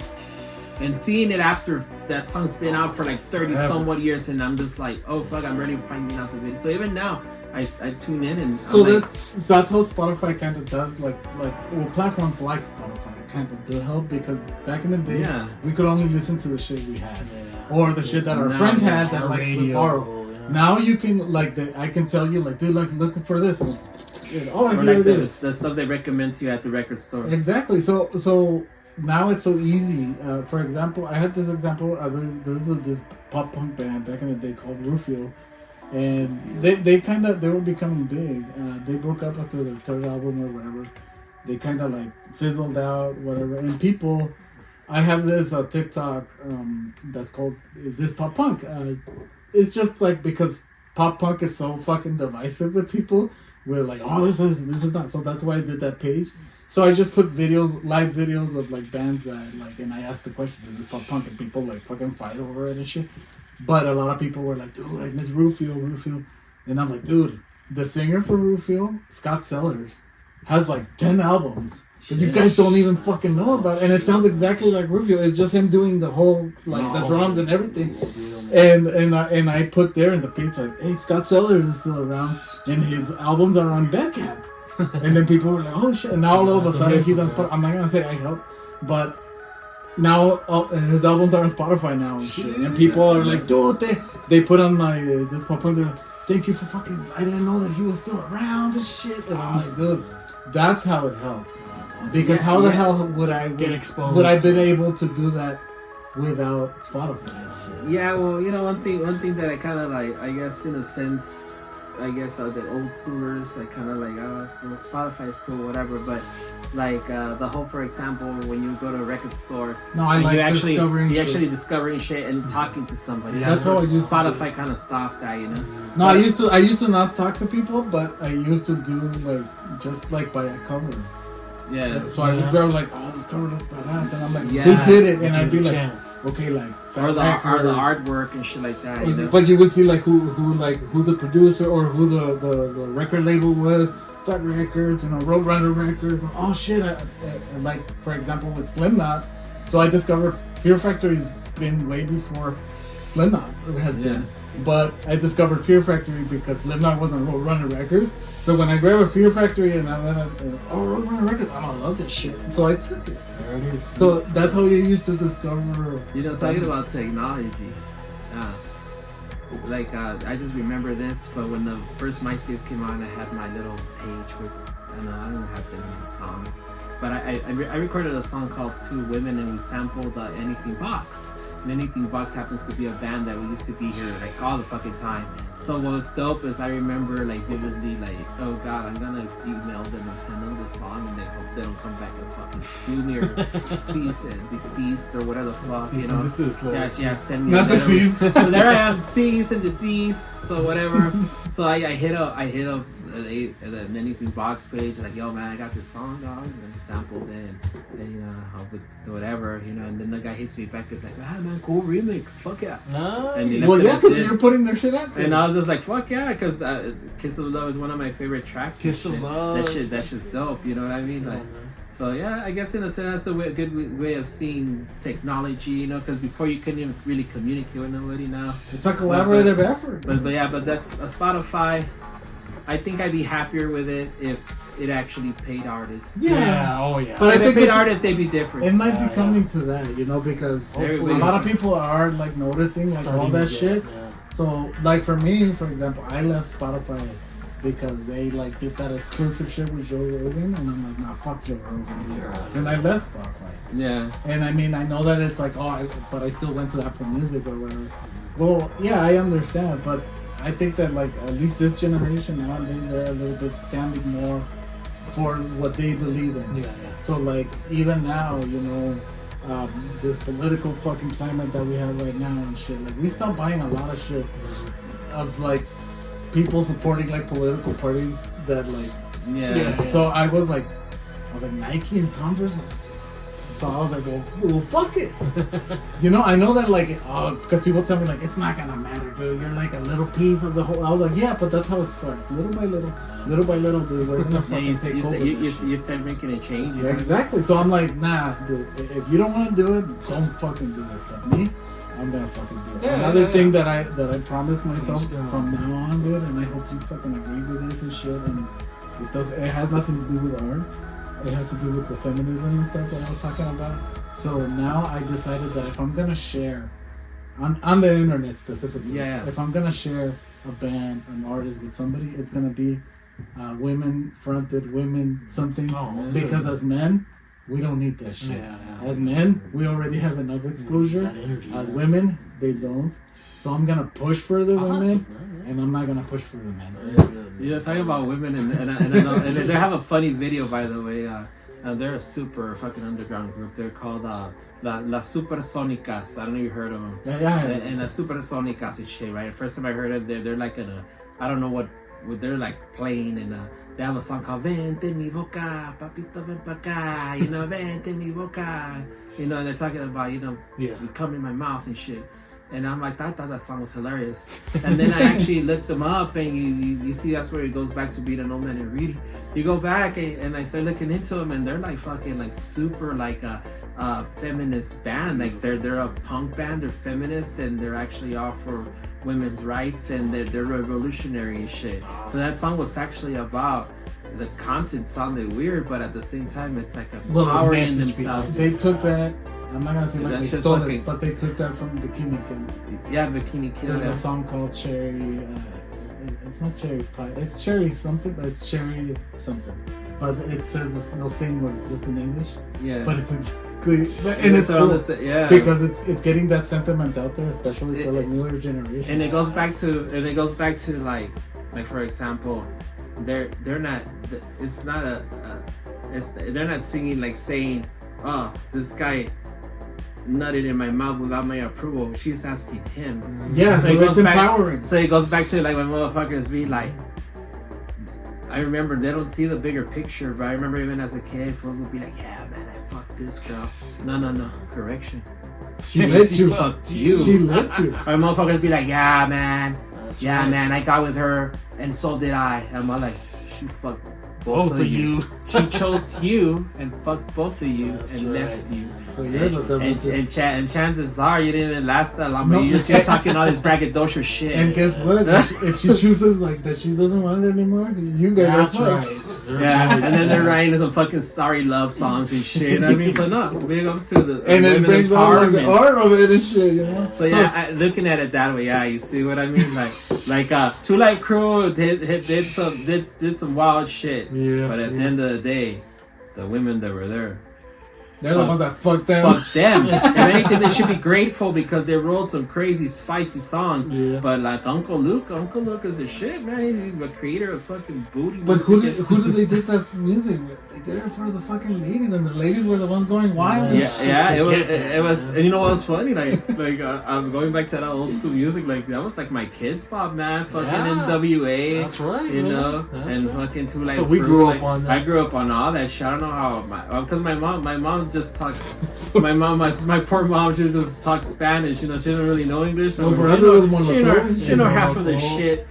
And seeing it after that song's been out for like 30 somewhat years, and I'm just like, oh fuck, I'm ready finding out the video. So even now, I tune in and so I'm that's how Spotify kind of does, well, platforms like Spotify kind of do help, because back in the day, we could only listen to the shit we had, or the shit that our friends had that like we borrow. Now you can I can tell you like, dude, like looking for this. or like the stuff they recommend to you at the record store. Exactly. So now it's so easy. For example, I had this example. There's this pop punk band back in the day called Rufio, and they were becoming big. They broke up after their third album or whatever. They kind of like fizzled out, whatever. And people, I have this TikTok that's called "Is This Pop Punk?" It's just like, because pop punk is so fucking divisive with people. We're like, oh, this is not. So that's why I did that page. So I just put live videos of like bands that I like, and I asked the question, is this pop punk? And people like fucking fight over it and shit. But a lot of people were like, dude, I miss Rufio. And I'm like, dude, the singer for Rufio, Scott Sellers, has like 10 albums that you guys don't even fucking know about. And it sounds exactly like Rufio. It's just him doing the whole, like, the drums and everything. And I put there in the page like, hey, Scott Sellers is still around, and his albums are on Bandcamp. And then people were like, holy shit. And now all of a sudden he's on Spotify. I'm not gonna say I help, but now his albums are on Spotify now and shit. And people are like, dude, they put on my Is This Pop Punk? They're like, thank you for fucking, I didn't know that he was still around and shit. And I'm like, dude, that's how it helps. Because how the hell would I get exposed? Would I have been able to do that without Spotify and shit? Yeah, well, you know, one thing that I kind of like, I guess in a sense, the old schoolers, like kind of like, Spotify is cool, whatever. But like the whole, for example, when you go to a record store, no, I like actually discovering shit and talking to somebody. That's how I use Spotify. Kind of stopped that, you know. No, I used to not talk to people, but I used to do like just like by a cover. Yeah. So I would grab like, oh, this cover looks badass, and I'm like, who did it? And I'd be like, okay, like, or the artwork and shit like that. You know? But you would see like who the producer or who the record label was. Fat Records, Roadrunner Records. Oh shit! I like, for example, with Slipknot. So I discovered Fear Factory's been way before Slipknot has been. But I discovered Fear Factory because Slipknot wasn't Roadrunner Records. So when I grabbed a Fear Factory and I went, Roadrunner Records, I'm gonna love this shit. So I took it. There it is. So that's how you used to discover. Talking about technology. I just remember this, but when the first MySpace came out, I had my little page with, I don't have the songs, but I recorded a song called Two Women, and we sampled Anything Box. And Anything Box happens to be a band that we used to be here like all the fucking time. So what's dope is I remember like vividly like, oh god, I'm gonna email them and send them the song, and they hope they don't come back and fucking sue me or deceased or whatever the fuck, you know. Send me not deceased. So there I am, cease and deceased. So whatever. So I hit up the Anything Box page, like, yo man, I got this song, dog, and I sampled it, and I hope it's whatever, and then the guy hits me back, it's like, ah man, cool remix, fuck yeah. Because you're putting their shit out there. And I was just like, fuck yeah, because Kiss of Love is one of my favorite tracks. Kiss of Love. That shit's dope, you know what I mean? Like, so yeah, I guess in a sense that's a good way of seeing technology, because before you couldn't even really communicate with nobody. Now it's a collaborative effort. But that's a Spotify. I think I'd be happier with it if it actually paid artists. Yeah. But I think paid artists, they'd be different. It might be coming to that, because a lot of people are like noticing like all that shit. Yeah. So like for me, for example, I left Spotify because they like did that exclusive shit with Joe Rogan, and I'm like, nah, fuck Joe Rogan. And I left Spotify. Yeah. And I mean, I know that it's like, but I still went to Apple Music or whatever. Well, yeah, I understand, but I think that like at least this generation nowadays they're a little bit standing more for what they believe in. Yeah. So like even now, this political fucking climate that we have right now and shit, like we stopped buying a lot of shit of like people supporting like political parties that like So I was like Nike and Converse. So I was like, well fuck it. I know that like, because people tell me like, it's not gonna matter, dude. You're like a little piece of the whole. I was like, yeah, but that's how it starts. Little by little, dude. We're gonna fucking take over. You start making a change. Yeah, exactly. So I'm like, nah, dude. If you don't want to do it, don't fucking do it. But me, I'm gonna fucking do it. Another thing that I promised myself from now on, dude, and I hope you fucking agree with this and shit. And it has nothing to do with art. It has to do with the feminism and stuff that I was talking about. So now I decided that if I'm gonna share on the internet specifically, if I'm gonna share a band, an artist with somebody, it's gonna be women fronted, women something. Because as men, we don't need that shit. As men, we already have enough exposure. As women, they don't. So I'm gonna push for the women, and I'm not gonna push for the men. Talking about women, and they have a funny video, by the way. They're a super fucking underground group. They're called La Supersónicas. I don't know if you heard of them. Yeah. And La Supersónicas is shit, right? First time I heard it, they're like in a, I don't know what they're like playing, and they have a song called Vente en mi boca, papito ven pa' acá, vente en mi boca. And they're talking about, you come in my mouth and shit. And I'm like, I thought that song was hilarious. And then I actually looked them up, and you see that's where it goes back to being an old man and reading. You go back, and I start looking into them, and they're like fucking like super like a feminist band. Like they're a punk band, they're feminist, and they're actually all for women's rights, and they're revolutionary and shit. So that song was actually about, the content sounded weird, but at the same time it's like a power in themselves. They took that. I'm not gonna say like they stole it, but they took that from Bikini Kill. Yeah, Bikini Kill. There's a song called Cherry. It's not Cherry Pie. It's Cherry something. But it's Cherry something. But it says the same words just in English. Yeah. But it's exactly, and it's cool because it's getting that sentiment out there, especially for like newer generation. And it goes back to like for example, they're not. It's not they're not singing like saying, oh, this guy nutted in my mouth without my approval. She's asking him. Yeah, so it's empowering. So it goes back to like when motherfuckers be like, I remember they don't see the bigger picture, but I remember even as a kid, folks would be like, yeah, man, I fucked this girl. No, correction. She let you. Fucked you. She let you. Or motherfuckers be like, yeah, man, man, I got with her, and so did I. And I'm like, she fucked both of you. She chose you and fucked both of you left you. So you're and chances are you didn't even last that long, but you're talking all this braggadocious shit. And guess what? If she chooses like that, she doesn't want it anymore. You guys are fucked. Yeah, and then they're writing some fucking sorry love songs and shit. You know what I mean? So no, big ups to the and it brings out like the art of it and shit. So yeah, looking at it that way, you see what I mean? Like Two Light Crew did some wild shit. Yeah. But at the end of the day, the women that were there, they're the ones that fucked them. Fuck them. If anything, they should be grateful because they wrote some crazy, spicy songs. Yeah. But like Uncle Luke is the shit, man. He's the creator of fucking booty. But who did they did that music with? They did it for the fucking ladies, and the ladies were the ones going wild. Yeah. It was. And you know what was funny? I'm going back to that old school music. Like that was like my kids' pop, man. Fucking NWA. That's right. You know, and fucking Two Light. So we grew up on that. I grew up on all that shit. I don't know how because my mom just talks. My poor mom, she just talks Spanish. You know, she doesn't really know English. So for us, it was more she know half of the shit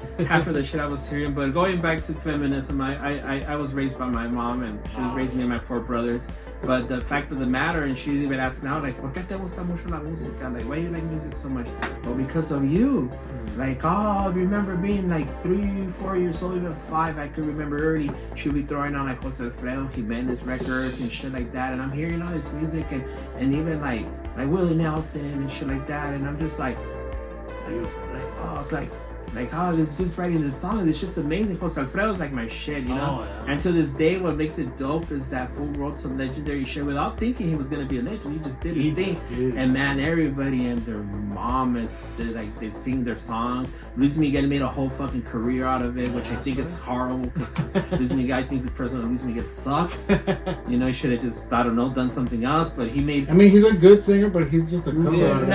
I was hearing. But going back to feminism, I was raised by my mom, and she was raising me and my 4 brothers. But the fact of the matter, and she even asked now, like, ¿por qué te gusta mucho la música? Like, why do you like music so much? Well, because of you. Like, I remember being like 3, 4 years old, even 5. I could remember early. She'd be throwing on like Jose Alfredo Jimenez records and shit like that. And I'm hearing all this music and even like Willie Nelson and shit like that. And I'm just like, fuck, like like, oh, this dude's writing this song, and this shit's amazing. Jose Alfredo's like my shit, you know. Oh, yeah. And to this day, what makes it dope is that fool wrote some legendary shit without thinking he was gonna be a legend. He just did his thing. And man, everybody and their mom they sing their songs. Luis Miguel made a whole fucking career out of it, which I think is horrible because Luis Miguel, I think the person of Luis Miguel sucks. You know, he should have just, I don't know, done something else. But he made. I mean, he's a good singer, but he's just a cover.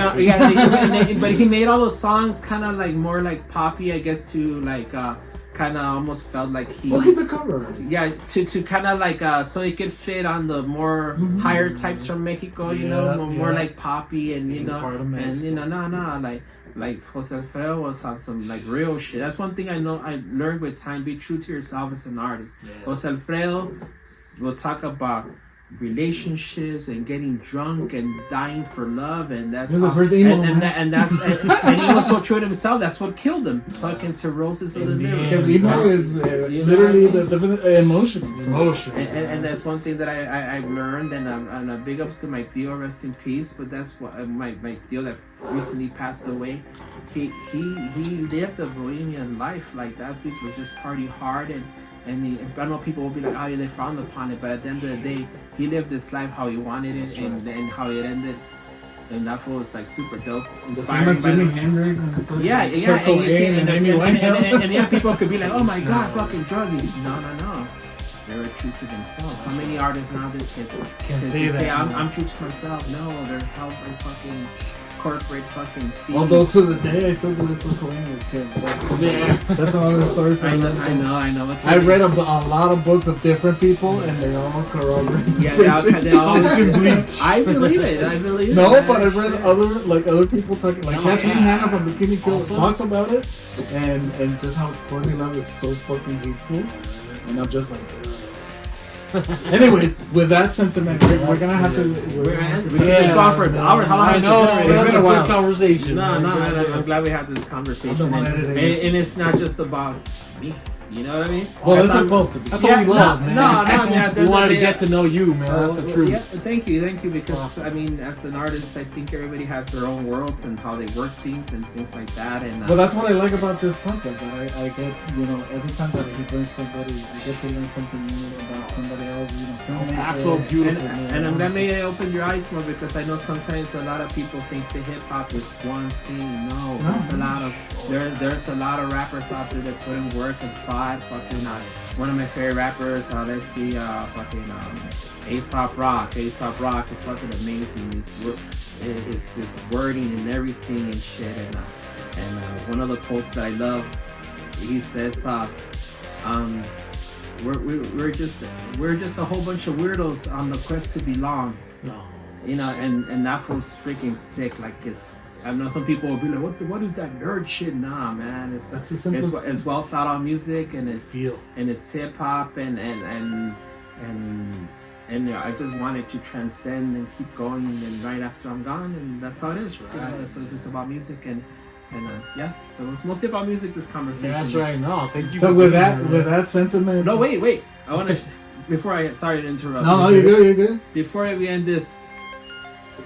But he made all those songs kind of like more like poppy, I guess, to like kind of almost felt like he. Well, he's a cover artist. Yeah, to kind of like so it could fit on the more higher types from Mexico, you know, more like poppy and you know, and you know, like Jose Alfredo was on some like real shit. That's one thing I know I learned with time: be true to yourself as an artist. Yeah. Jose Alfredo will talk about relationships and getting drunk and dying for love, and that's and he was so true to himself. That's what killed him. Fucking cirrhosis of the liver. Because emo is literally the different emotions. And that's one thing that I've learned, and a big ups to my tío, rest in peace. But that's what my tío that recently passed away. He lived a bohemian life. Like that dude was just party hard and I know people will be like, oh, they frowned upon it, but at the end of the day, he lived this life how he wanted it, and how it ended. And that was like super dope, inspiring. Jimi Hendrix and yeah, and people could be like, oh my god, fucking druggies. No. They were true to themselves. How many artists nowadays can say I'm true to myself? No, they're held by fucking corporate fucking fees. Although to the day I still believe cocaine is terrible. Yeah. That's another story for another I know. I read a lot of books of different people and they all corroborate. Yeah, they all bleach. I believe it. No, but I read other people talking, like Kathleen Hanna from Bikini Kill talks about it and just how Courtney Love is so fucking hateful. And I'm just like, anyways, with that sentiment, we're gonna have to. We can just go for an hour. How long has it been already? It's been a while. Conversation. No, I'm glad we had this conversation. And it's not just about me. You know what I mean? Well, it's supposed to be. That's what we love, man. No. We wanted to get to know you, man. That's the truth. Yeah, thank you. Because I mean, as an artist, I think everybody has their own worlds and how they work things and things like that. And well, that's what I like about this podcast. That I get, every time that he brings somebody, I get to learn something new about somebody else. That's so beautiful. And I'm glad maybe I opened your eyes more because I know sometimes a lot of people think the hip hop is one thing. No, there's a lot of rappers out there that put in work and thought. Fucking one of my favorite rappers, let's see, fucking Aesop Rock. Aesop Rock is fucking amazing. It's just wording and everything and shit. And one of the quotes that I love, he says, we're just a whole bunch of weirdos on the quest to belong. No. You know, and that was freaking sick. Like I know some people will be like, what is that nerd shit? Nah, man, it's well thought out music and it's hip hop and I just wanted to transcend and keep going and right after I'm gone, and that's how it is. Right. So it's about music and so it's mostly about music. This conversation. Yeah, that's right. No, thank you. So with that sentiment. No, wait. I want to sorry to interrupt. No, you're good. Before we end this,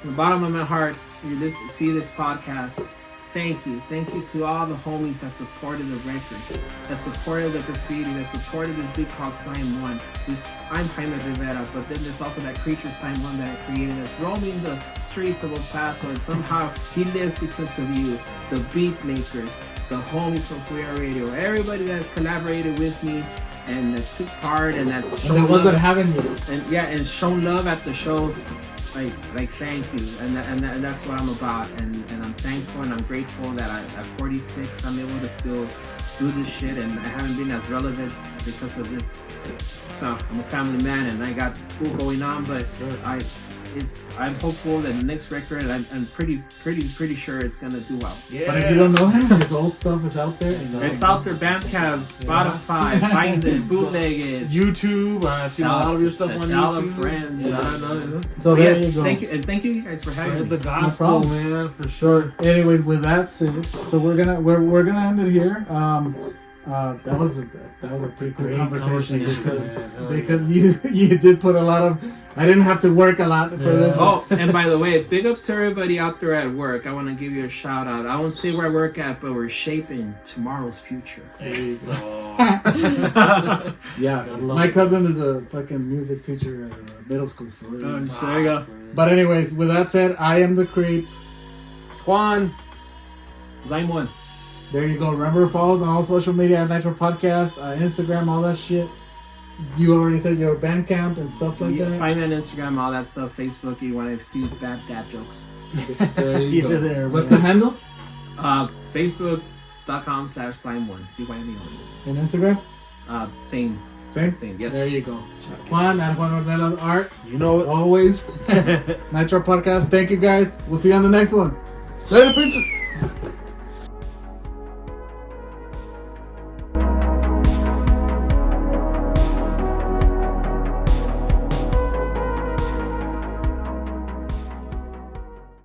from the bottom of my heart. You see this podcast, thank you to all the homies that supported the records, that supported the graffiti, that supported this dude called Zyme 1. I'm Jaime Rivera, but then there's also that creature Zyme 1 that I created that's roaming the streets of El Paso, and somehow he lives because of you, the beat makers, the homies from Furia Radio, everybody that's collaborated with me and that took part and that's shown love. Having you. And shown love at the shows. Like thank you, and that's what I'm about, and I'm thankful and I'm grateful that at 46 I'm able to still do this shit, and I haven't been as relevant because of this. So I'm a family man and I got school going on, but I'm hopeful that the next record, I'm pretty sure it's gonna do well. Yeah. But if you don't know him, his old stuff is out there. It's out there. Bandcamp, Spotify, find it, bootleg it, YouTube. I've seen a lot of your stuff on YouTube. Tell a friend. Yeah. So there you go. Thank you guys for having me. The gospel, man, for sure. Anyway, with that said, so we're gonna end it here. That was a pretty cool conversation because you did put a lot of I didn't have to work a lot for this. Oh, and by the way, big ups to everybody out there at work. I want to give you a shout out. I won't say where I work at, but we're shaping tomorrow's future. Yeah, my cousin is a fucking music teacher at middle school. So There you go. but anyways, with that said, I am the creep. Juan. Zyme 1. There you go. Remember, follow us on all social media at Nitro Podcast, Instagram, all that shit. You already said your Bandcamp and stuff like that. Find me on Instagram, all that stuff. Facebook, you want to see bad dad jokes. There you go. There, What's the handle? Facebook.com/Zyme1. CYME1. And Instagram? Same. Same? Yes. There you go. Juan and Juan Ornella's art. You know it. Always. Nitro Podcast. Thank you guys. We'll see you on the next one. Later, bitches.